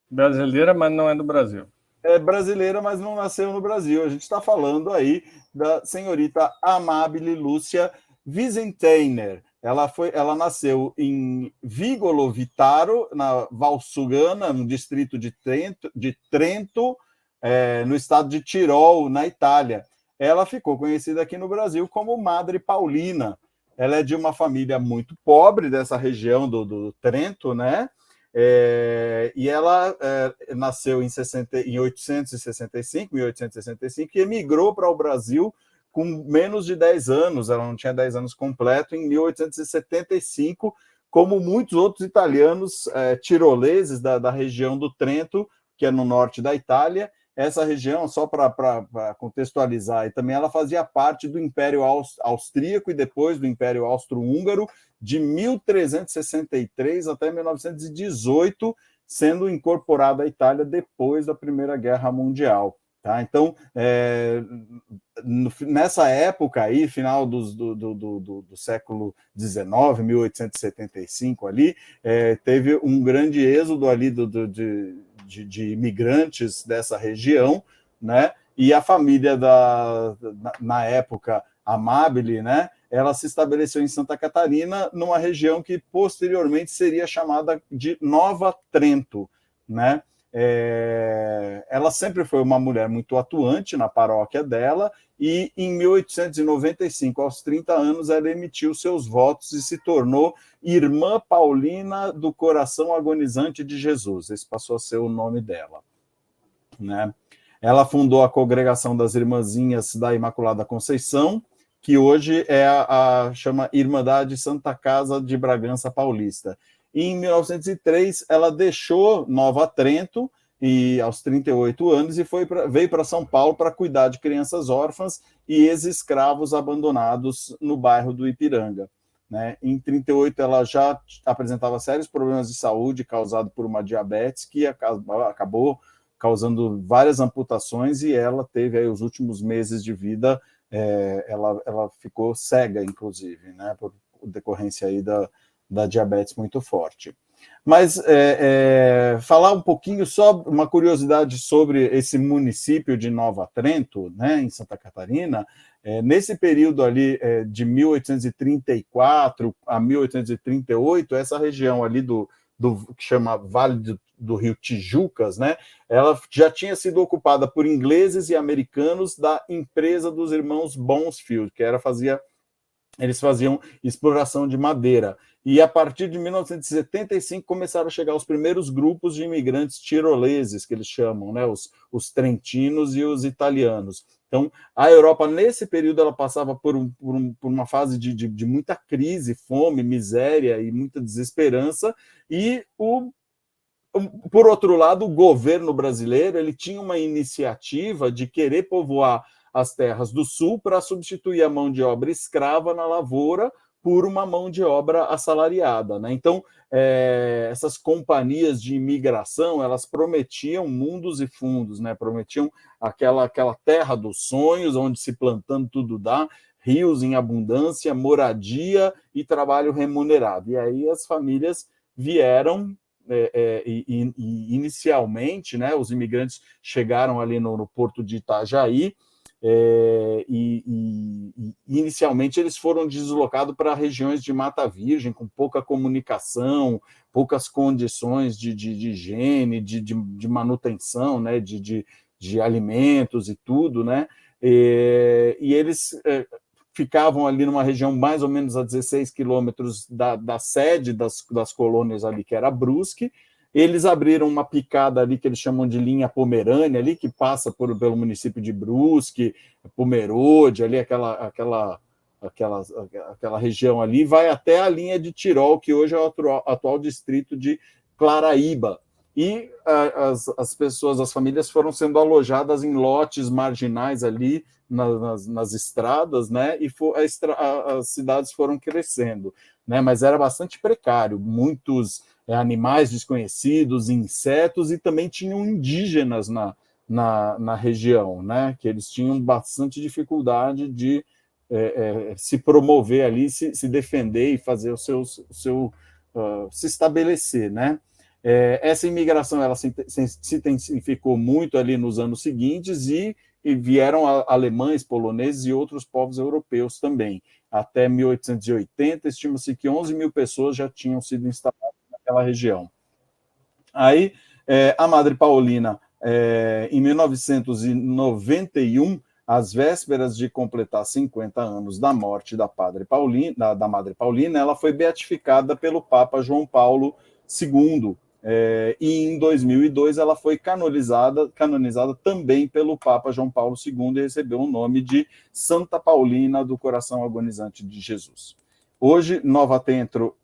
Brasileira, mas não é do Brasil. É brasileira, mas não nasceu no Brasil. A gente está falando aí da senhorita Amábile Lúcia Vizenteiner. Ela nasceu em Vigolo Vitaro, na Valsugana, no distrito de Trento, no estado de Tirol, na Itália. Ela ficou conhecida aqui no Brasil como Madre Paulina. Ela é de uma família muito pobre dessa região do Trento, né? E ela nasceu em 1865 e emigrou para o Brasil com menos de 10 anos, ela não tinha 10 anos completo, em 1875, como muitos outros italianos tiroleses da região do Trento, que é no norte da Itália. Essa região, só para contextualizar, e também ela fazia parte do Império Austríaco e depois do Império Austro-Húngaro, de 1363 até 1918, sendo incorporada à Itália depois da Primeira Guerra Mundial. Tá? Então, nessa época aí, final do século XIX, 1875 ali, teve um grande êxodo ali de imigrantes dessa região, né? E a família na época Amábile, né? Ela se estabeleceu em Santa Catarina, numa região que posteriormente seria chamada de Nova Trento, né? Ela sempre foi uma mulher muito atuante na paróquia dela e em 1895, aos 30 anos, ela emitiu seus votos e se tornou Irmã Paulina do Coração Agonizante de Jesus. Esse passou a ser o nome dela, né? Ela fundou a Congregação das Irmãzinhas da Imaculada Conceição, que hoje chama Irmandade Santa Casa de Bragança Paulista. e em 1903 ela deixou Nova Trento e aos 38 anos e veio para São Paulo para cuidar de crianças órfãs e ex-escravos abandonados no bairro do Ipiranga. Né? Em 38 ela já apresentava sérios problemas de saúde causados por uma diabetes que acabou causando várias amputações e ela teve aí os últimos meses de vida, ela ficou cega, inclusive, né? Por decorrência aí da diabetes muito forte. Mas falar um pouquinho, só uma curiosidade sobre esse município de Nova Trento, né, em Santa Catarina. Nesse período ali de 1834 a 1838, essa região ali do que chama Vale do Rio Tijucas, né, ela já tinha sido ocupada por ingleses e americanos da empresa dos irmãos Bonsfield, que eles faziam exploração de madeira. E a partir de 1975 começaram a chegar os primeiros grupos de imigrantes tiroleses, que eles chamam, né, os trentinos e os italianos. Então, a Europa, nesse período, ela passava por uma fase de muita crise, fome, miséria e muita desesperança, e por outro lado, o governo brasileiro ele tinha uma iniciativa de querer povoar as terras do sul para substituir a mão de obra escrava na lavoura por uma mão de obra assalariada, né? Então, essas companhias de imigração, elas prometiam mundos e fundos, né? Prometiam aquela terra dos sonhos, onde se plantando tudo dá, rios em abundância, moradia e trabalho remunerado. E aí as famílias vieram e inicialmente, né, os imigrantes chegaram ali no porto de Itajaí, inicialmente eles foram deslocados para regiões de Mata Virgem, com pouca comunicação, poucas condições de higiene, de manutenção, né, de alimentos e tudo, né, e eles ficavam ali numa região mais ou menos a 16 quilômetros da sede das colônias ali, que era Brusque. Eles abriram uma picada ali que eles chamam de linha Pomerânia, ali que passa pelo município de Brusque, Pomerode, ali aquela região ali, vai até a linha de Tirol, que hoje é o atual distrito de Claraíba. E as famílias foram sendo alojadas em lotes marginais ali nas estradas, né? E as cidades foram crescendo, né? Mas era bastante precário, muitos animais desconhecidos, insetos, e também tinham indígenas na região, né? Que eles tinham bastante dificuldade de se promover ali, se defender e fazer se estabelecer, né? Essa imigração ela se intensificou muito ali nos anos seguintes e vieram alemães, poloneses e outros povos europeus também. Até 1880, estima-se que 11 mil pessoas já tinham sido instaladas naquela região. Aí, a Madre Paulina, em 1991, às vésperas de completar 50 anos da morte da Madre Paulina, ela foi beatificada pelo Papa João Paulo II, e em 2002 ela foi canonizada também pelo Papa João Paulo II e recebeu o nome de Santa Paulina do Coração Agonizante de Jesus. Hoje, Nova Trento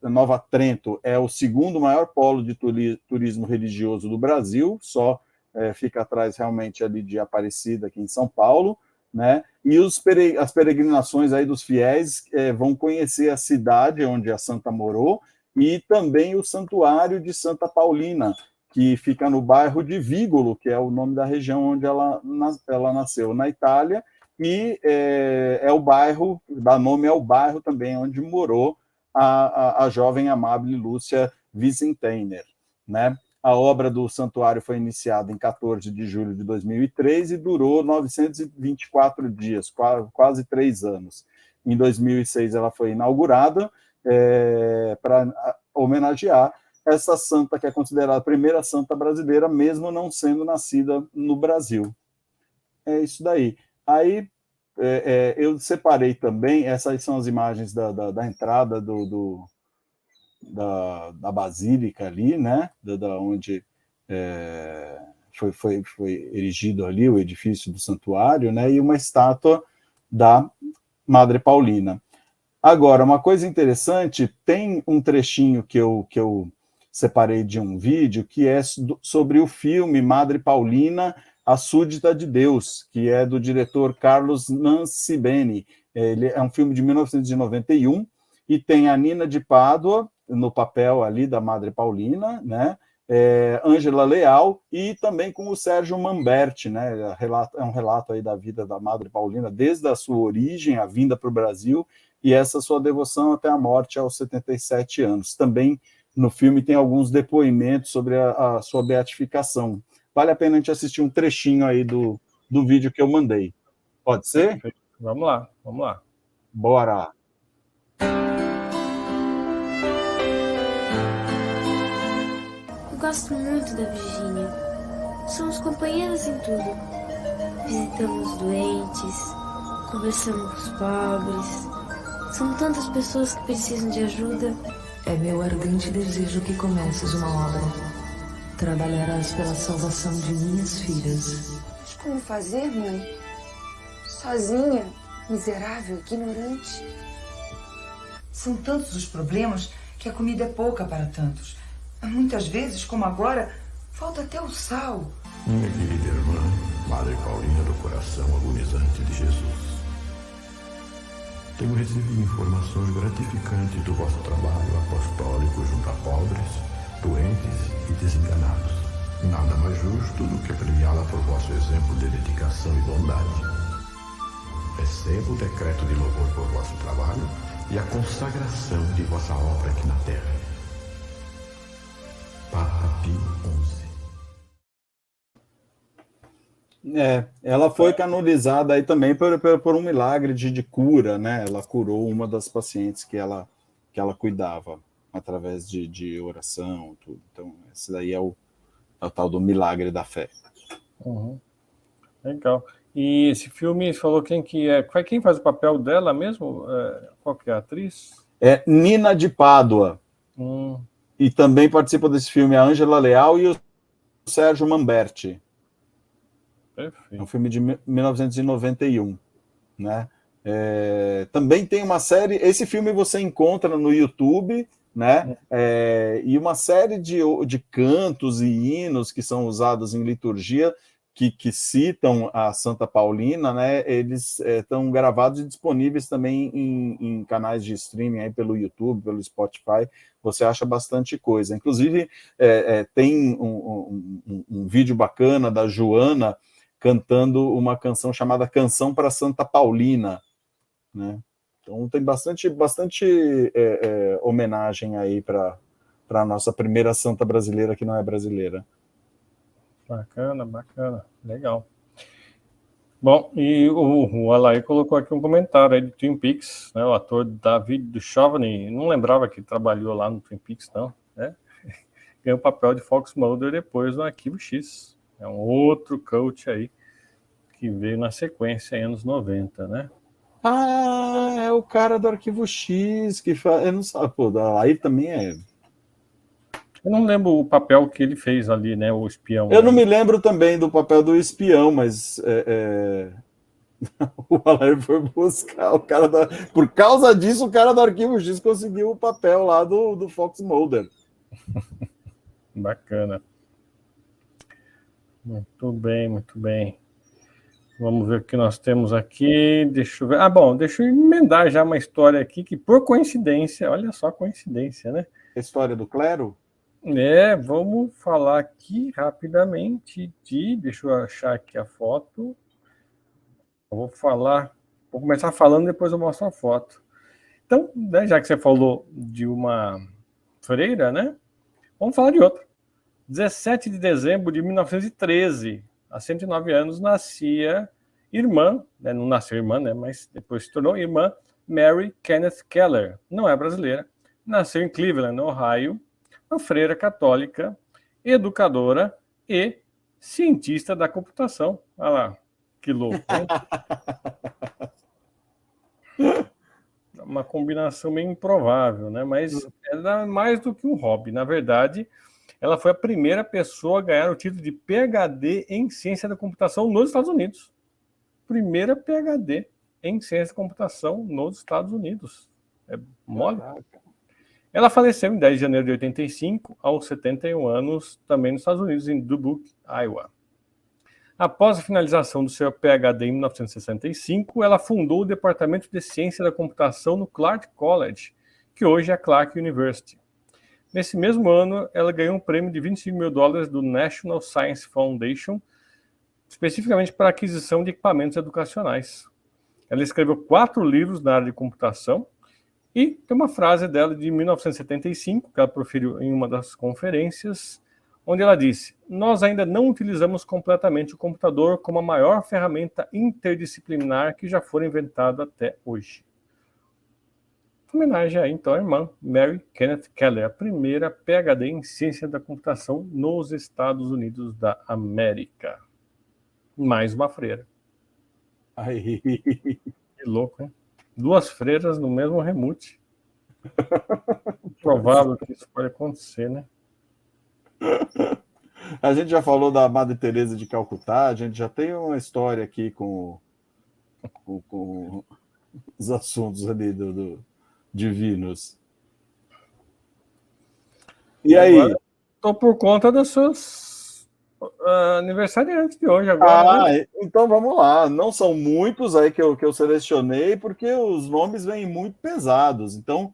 é o segundo maior polo de turismo religioso do Brasil, só fica atrás realmente ali de Aparecida, aqui em São Paulo, né? E as peregrinações aí dos fiéis vão conhecer a cidade onde a santa morou, e também o Santuário de Santa Paulina, que fica no bairro de Vigolo, que é o nome da região onde ela nasceu, na Itália, e o bairro, dá nome ao bairro também onde morou a jovem amável Lúcia Wiesentheimer, né? A obra do santuário foi iniciada em 14 de julho de 2003 e durou 924 dias, quase 3 anos. Em 2006 ela foi inaugurada, para homenagear essa santa que é considerada a primeira santa brasileira, mesmo não sendo nascida no Brasil. É isso daí. Aí eu separei também, essas são as imagens da entrada da Basílica ali, né? Onde foi erigido ali o edifício do santuário, né? E uma estátua da Madre Paulina. Agora, uma coisa interessante, tem um trechinho que eu separei de um vídeo que é sobre o filme Madre Paulina, a Súdita de Deus, que é do diretor Carlos Nancibeni. Ele é um filme de 1991 e tem a Nina de Pádua no papel ali da Madre Paulina, né? Ângela Leal e também com o Sérgio Mamberti, né? É um relato aí da vida da Madre Paulina desde a sua origem, a vinda para o Brasil e essa sua devoção até a morte aos 77 anos. Também no filme tem alguns depoimentos sobre a sua beatificação. Vale a pena a gente assistir um trechinho aí do vídeo que eu mandei. Pode ser? Vamos lá, vamos lá. Bora! Eu gosto muito da Virgínia. Somos companheiras em tudo. Visitamos doentes, conversamos com os pobres. São tantas pessoas que precisam de ajuda. É meu ardente desejo que comeces uma obra. Trabalharás pela salvação de minhas filhas. Mas como fazer, mãe? Sozinha, miserável, ignorante. São tantos os problemas que a comida é pouca para tantos. Muitas vezes, como agora, falta até o sal. Minha querida irmã, Madre Paulina do Coração Agonizante de Jesus. Tenho recebido informações gratificantes do vosso trabalho apostólico junto a pobres, doentes e desenganados. Nada mais justo do que premiá-la por vosso exemplo de dedicação e bondade. Recebo o decreto de louvor por vosso trabalho e a consagração de vossa obra aqui na terra. Papa Pio XI. Ela foi canonizada aí também por um milagre de cura, né? Ela curou uma das pacientes que ela cuidava através de oração, tudo. Então, esse daí é o tal do milagre da fé. Uhum. Legal. E esse filme, você falou quem faz o papel dela mesmo? Qual que é a atriz? É Nina de Pádua. E também participa desse filme a Ângela Leal e o Sérgio Mamberti. Perfeito. É um filme de 1991, né? Também tem uma série, esse filme você encontra no YouTube, né? E uma série de cantos e hinos que são usados em liturgia que citam a Santa Paulina, né? Eles estão gravados e disponíveis também em canais de streaming aí pelo YouTube, pelo Spotify. Você acha bastante coisa. Inclusive, tem um vídeo bacana da Joana cantando uma canção chamada Canção para Santa Paulina, né? Então tem bastante homenagem aí para a nossa primeira santa brasileira que não é brasileira. Bacana, legal. Bom, e o Alair colocou aqui um comentário aí do Twin Peaks, né? O ator David Duchovny, não lembrava que trabalhou lá no Twin Peaks, não, né? Ganhou o papel de Fox Mulder depois no Arquivo X. É um outro coach aí que veio na sequência em anos 90, né? Ah, é o cara do Arquivo X que faz. Eu não sei, pô, aí também é. Eu não lembro o papel que ele fez ali, né? O espião. Eu não me lembro também do papel do espião, mas o Alair foi buscar o cara da. Por causa disso, o cara do Arquivo X conseguiu o papel lá do Fox Mulder. Bacana. Muito bem, muito bem. Vamos ver o que nós temos aqui. Deixa eu ver. Bom, deixa eu emendar já uma história aqui que, por coincidência, olha só a coincidência, né? A história do clero? Vamos falar aqui rapidamente deixa eu achar aqui a foto. Eu vou começar falando, depois eu mostro a foto. Então, né, já que você falou de uma freira, né? Vamos falar de outra. 17 de dezembro de 1913, há 109 anos, nascia irmã, né, não nasceu irmã, né, mas depois se tornou irmã, Mary Kenneth Keller. Não é brasileira. Nasceu em Cleveland, Ohio, uma freira católica, educadora e cientista da computação. Olha lá, que louco, né? Uma combinação meio improvável, né? Mas era mais do que um hobby. Na verdade, ela foi a primeira pessoa a ganhar o título de PhD em ciência da computação nos Estados Unidos. Primeira PhD em ciência da computação nos Estados Unidos. É mole. Ela faleceu em 10 de janeiro de 85, aos 71 anos, também nos Estados Unidos, em Dubuque, Iowa. Após a finalização do seu PhD em 1965, ela fundou o Departamento de Ciência da Computação no Clark College, que hoje é a Clark University. Nesse mesmo ano, ela ganhou um prêmio de $25 mil do National Science Foundation, especificamente para a aquisição de equipamentos educacionais. Ela escreveu 4 livros na área de computação, e tem uma frase dela de 1975, que ela proferiu em uma das conferências, onde ela disse: "Nós ainda não utilizamos completamente o computador como a maior ferramenta interdisciplinar que já foi inventada até hoje." Homenagem aí, então, à irmã Mary Kenneth Keller, a primeira PhD em ciência da computação nos Estados Unidos da América. Mais uma freira. Aí. Que louco, hein? 2 freiras no mesmo remute. Provável que isso pode acontecer, né? A gente já falou da Madre Teresa de Calcutá, a gente já tem uma história aqui com os assuntos ali divinos. E aí? Estou por conta dos seus aniversariantes de hoje agora. Né? Então vamos lá. Não são muitos aí que eu selecionei, porque os nomes vêm muito pesados. Então,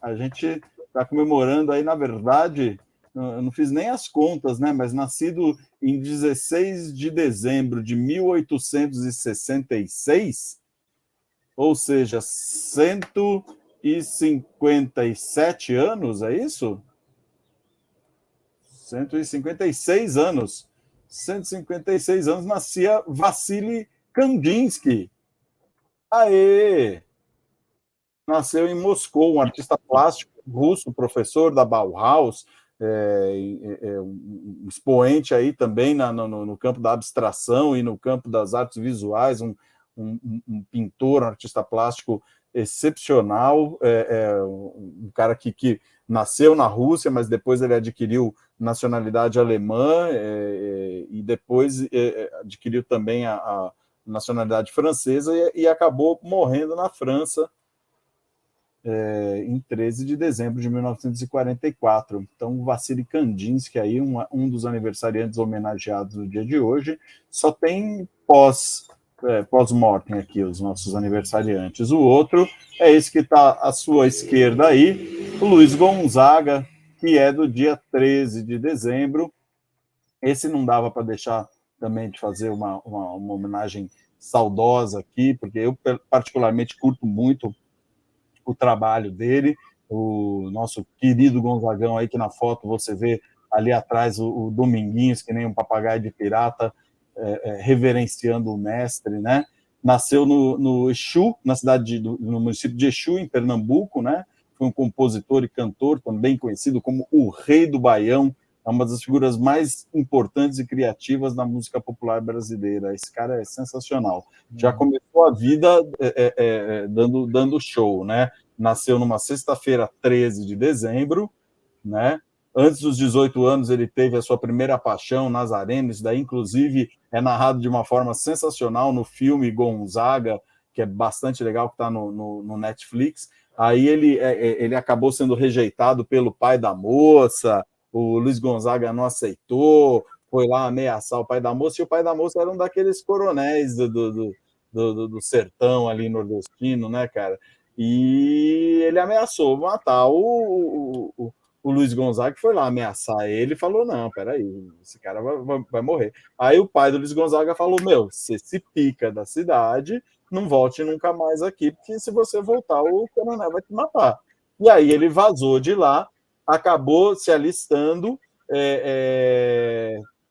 a gente está comemorando aí, na verdade, eu não fiz nem as contas, né? Mas nascido em 16 de dezembro de 1866, ou seja, 157 anos, é isso? 156 anos. 156 anos, nascia Vassily Kandinsky. Aê! Nasceu em Moscou, um artista plástico russo, professor da Bauhaus, um expoente aí também no campo da abstração e no campo das artes visuais, um pintor, um artista plástico excepcional, um cara que nasceu na Rússia, mas depois ele adquiriu nacionalidade alemã e depois adquiriu também a nacionalidade francesa e acabou morrendo na França em 13 de dezembro de 1944. Então, Vassily Kandinsky, aí, um dos aniversariantes homenageados no dia de hoje, só tem pós-mortem aqui, os nossos aniversariantes. O outro é esse que está à sua esquerda aí, o Luiz Gonzaga, que é do dia 13 de dezembro. Esse não dava para deixar também de fazer uma homenagem saudosa aqui, porque eu particularmente curto muito o trabalho dele, o nosso querido Gonzagão aí, que na foto você vê ali atrás o Dominguinhos, que nem um papagaio de pirata, reverenciando o mestre, né? Nasceu no Exu, no município de Exu, em Pernambuco, né? Foi um compositor e cantor, também conhecido como o Rei do Baião, é uma das figuras mais importantes e criativas da música popular brasileira. Esse cara é sensacional. Já começou a vida dando show, né? Nasceu numa sexta-feira, 13 de dezembro, né? Antes dos 18 anos, ele teve a sua primeira paixão, Nazareno. Isso daí, inclusive, é narrado de uma forma sensacional no filme Gonzaga, que é bastante legal, que está no Netflix. Aí ele acabou sendo rejeitado pelo pai da moça, o Luiz Gonzaga não aceitou, foi lá ameaçar o pai da moça, e o pai da moça era um daqueles coronéis do sertão ali nordestino, né, cara? E ele ameaçou matar o Luiz Gonzaga, que foi lá ameaçar ele, e falou: não, peraí, esse cara vai morrer. Aí o pai do Luiz Gonzaga falou: meu, você se pica da cidade, não volte nunca mais aqui, porque se você voltar, o coronel vai te matar. E aí ele vazou de lá, acabou se alistando,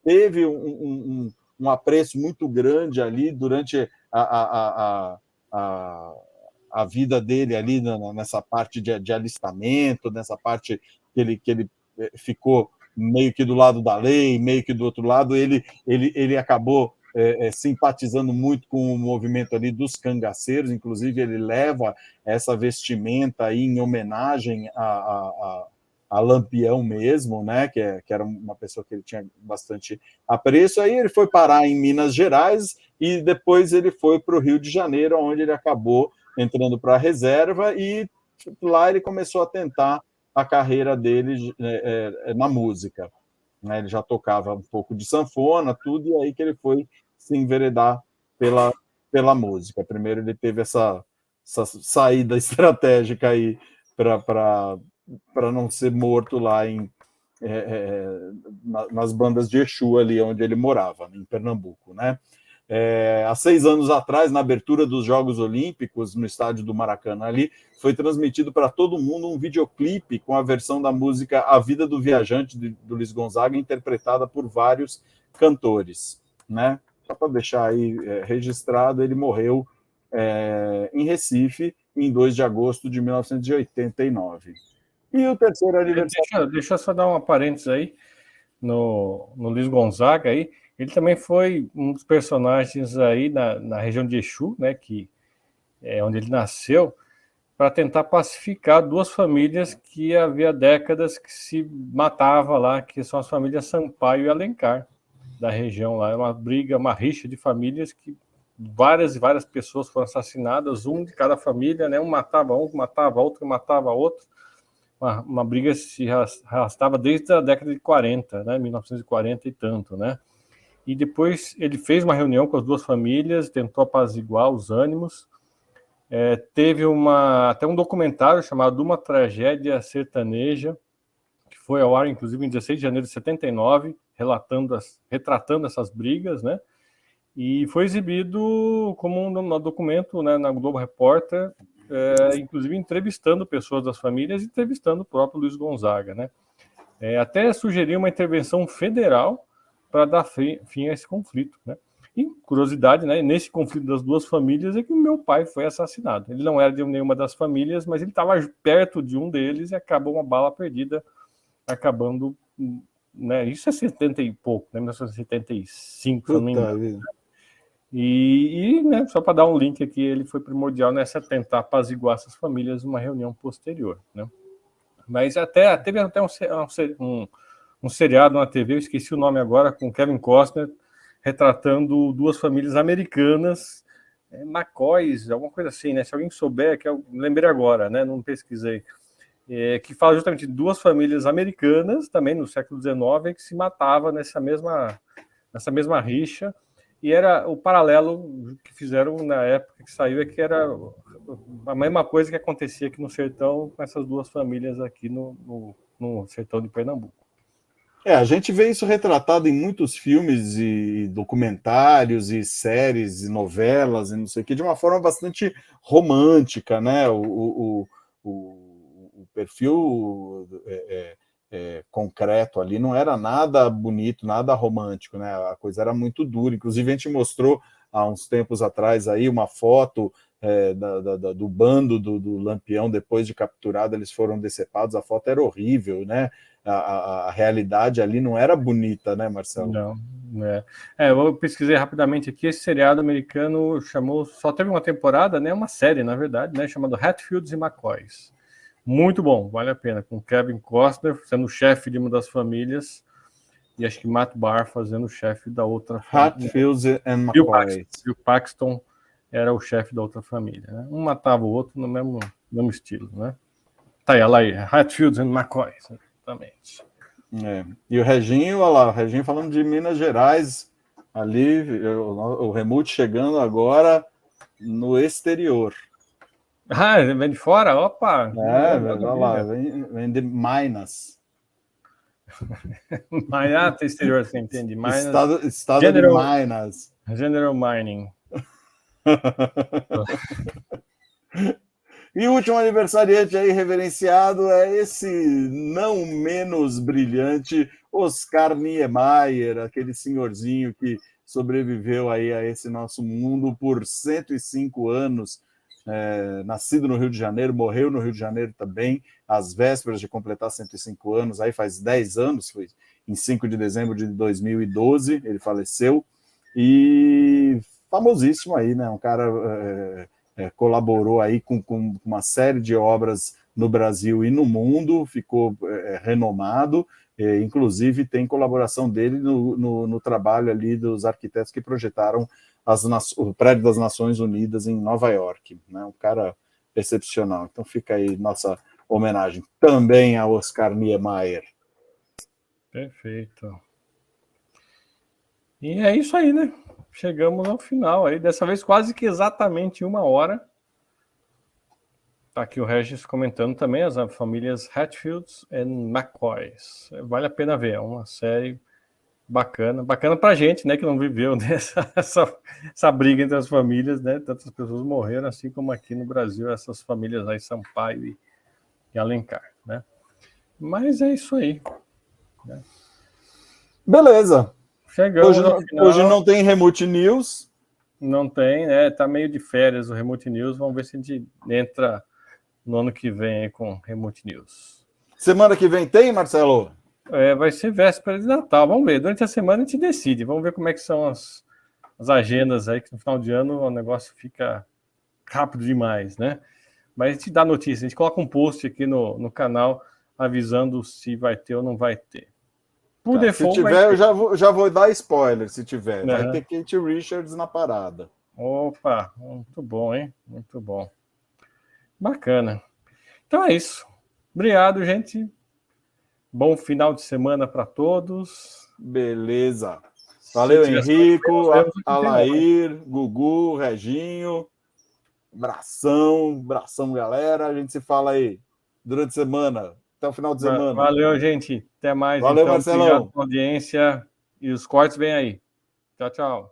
teve um apreço muito grande ali durante a vida dele ali nessa parte de alistamento, nessa parte que ele ficou meio que do lado da lei, meio que do outro lado. Ele acabou simpatizando muito com o movimento ali dos cangaceiros, inclusive ele leva essa vestimenta aí em homenagem a Lampião mesmo, né, que era uma pessoa que ele tinha bastante apreço. Aí ele foi parar em Minas Gerais e depois ele foi para o Rio de Janeiro, onde ele acabou entrando para a reserva e lá ele começou a tentar a carreira dele na música. Né? Ele já tocava um pouco de sanfona, tudo, e aí que ele foi se enveredar pela música. Primeiro ele teve essa saída estratégica aí para não ser morto lá nas bandas de Exu ali onde ele morava, em Pernambuco, né? Há 6 anos atrás, na abertura dos Jogos Olímpicos, no estádio do Maracanã ali, foi transmitido para todo mundo um videoclipe com a versão da música A Vida do Viajante, do Luiz Gonzaga, interpretada por vários cantores, né? Só para deixar aí registrado, ele morreu em Recife, em 2 de agosto de 1989. E o terceiro aniversário... Deixa eu só dar uma parênteses aí, no Luiz Gonzaga aí. Ele também foi um dos personagens aí na região de Exu, né, que é onde ele nasceu, para tentar pacificar 2 famílias que havia décadas que se matavam lá, que são as famílias Sampaio e Alencar, da região lá. É uma briga, uma rixa de famílias que várias e várias pessoas foram assassinadas, um de cada família, né, um matava outro, matava outro. Uma briga se arrastava desde a década de 40, né, 1940 e tanto, né? E depois ele fez uma reunião com as 2 famílias, tentou apaziguar os ânimos. Teve até um documentário chamado Uma Tragédia Sertaneja, que foi ao ar, inclusive, em 16 de janeiro de 79, retratando essas brigas, né? E foi exibido como um documento, né, na Globo Repórter, inclusive entrevistando pessoas das famílias e entrevistando o próprio Luiz Gonzaga, né? Até sugeriu uma intervenção federal para dar fim a esse conflito, né? E, curiosidade, né, nesse conflito das 2 famílias é que o meu pai foi assassinado. Ele não era de nenhuma das famílias, mas ele estava perto de um deles e acabou uma bala perdida, acabando, né, isso é 70 e pouco, né, 1975, se eu não me engano. E né, só para dar um link aqui, ele foi primordial nessa tentar apaziguar essas famílias numa reunião posterior, né? Mas teve até um seriado na TV, eu esqueci o nome agora, com Kevin Costner, retratando 2 famílias americanas, McCoys, alguma coisa assim, né? Se alguém souber, que eu lembrei agora, né? Não pesquisei. Que fala justamente de 2 famílias americanas, também no século XIX, que se matavam nessa mesma rixa. E era o paralelo que fizeram na época que saiu, que era a mesma coisa que acontecia aqui no sertão com essas 2 famílias aqui no sertão de Pernambuco. A gente vê isso retratado em muitos filmes e documentários e séries e novelas e não sei o que, de uma forma bastante romântica, né? O perfil concreto ali não era nada bonito, nada romântico, né? A coisa era muito dura. Inclusive, a gente mostrou há uns tempos atrás aí uma foto do bando do Lampião, depois de capturado, eles foram decepados. A foto era horrível, né? A realidade ali não era bonita, né, Marcelo? Não, eu pesquisei rapidamente aqui, esse seriado americano só teve uma temporada, né, uma série, na verdade, né, chamado Hatfields e McCoys. Muito bom, vale a pena, com Kevin Costner sendo o chefe de uma das famílias, e acho que Matt Barr fazendo o chefe da outra família. Hatfields e McCoys. E o Paxton era o chefe da outra família, né? Um matava o outro no mesmo estilo, né? Tá aí, olha lá aí, Hatfields e McCoys. Exatamente. E o Reginho, olha lá, o Reginho falando de Minas Gerais, ali, o Remute chegando agora no exterior. Vem de fora? Opa! Olha lá, vem de Minas. Minas, exterior, você entende? Minas, estado de Minas. General Mining. E o último aniversariante aí reverenciado é esse não menos brilhante Oscar Niemeyer, aquele senhorzinho que sobreviveu aí a esse nosso mundo por 105 anos, nascido no Rio de Janeiro, morreu no Rio de Janeiro também, às vésperas de completar 105 anos, aí faz 10 anos, foi em 5 de dezembro de 2012, ele faleceu, e famosíssimo aí, né? Um cara... colaborou aí com uma série de obras no Brasil e no mundo, ficou renomado, inclusive tem colaboração dele no trabalho ali dos arquitetos que projetaram o prédio das Nações Unidas em Nova York, né? Um cara excepcional. Então fica aí nossa homenagem também a Oscar Niemeyer. Perfeito. E é isso aí, né? Chegamos ao final aí, dessa vez quase que exatamente 1 hora. Tá aqui o Regis comentando também as famílias Hatfields e McCoys. Vale a pena ver, é uma série bacana pra gente, né, que não viveu essa briga entre as famílias, né? Tantas pessoas morreram, assim como aqui no Brasil, essas famílias aí, Sampaio e Alencar, né? Mas é isso aí. Né? Beleza. Chegamos hoje não tem Remote News. Não tem, né? Tá meio de férias o Remote News. Vamos ver se a gente entra no ano que vem aí com Remote News. Semana que vem tem, Marcelo? Vai ser véspera de Natal. Vamos ver. Durante a semana a gente decide. Vamos ver como é que são as agendas aí, que no final de ano o negócio fica rápido demais, né? Mas a gente dá notícia. A gente coloca um post aqui no canal avisando se vai ter ou não vai ter. Por default, se tiver, eu já vou dar spoiler, se tiver. Vai ter Kate Richards na parada. Opa, muito bom, hein? Muito bom. Bacana. Então é isso. Obrigado, gente. Bom final de semana para todos. Beleza. Valeu, Henrico, Alair, Gugu, Reginho. Abração, galera. A gente se fala aí durante a semana. Até o final de semana. Valeu, gente. Até mais. Valeu, então. Marcelão. Obrigado pela audiência. E os cortes vêm aí. Tchau, tchau.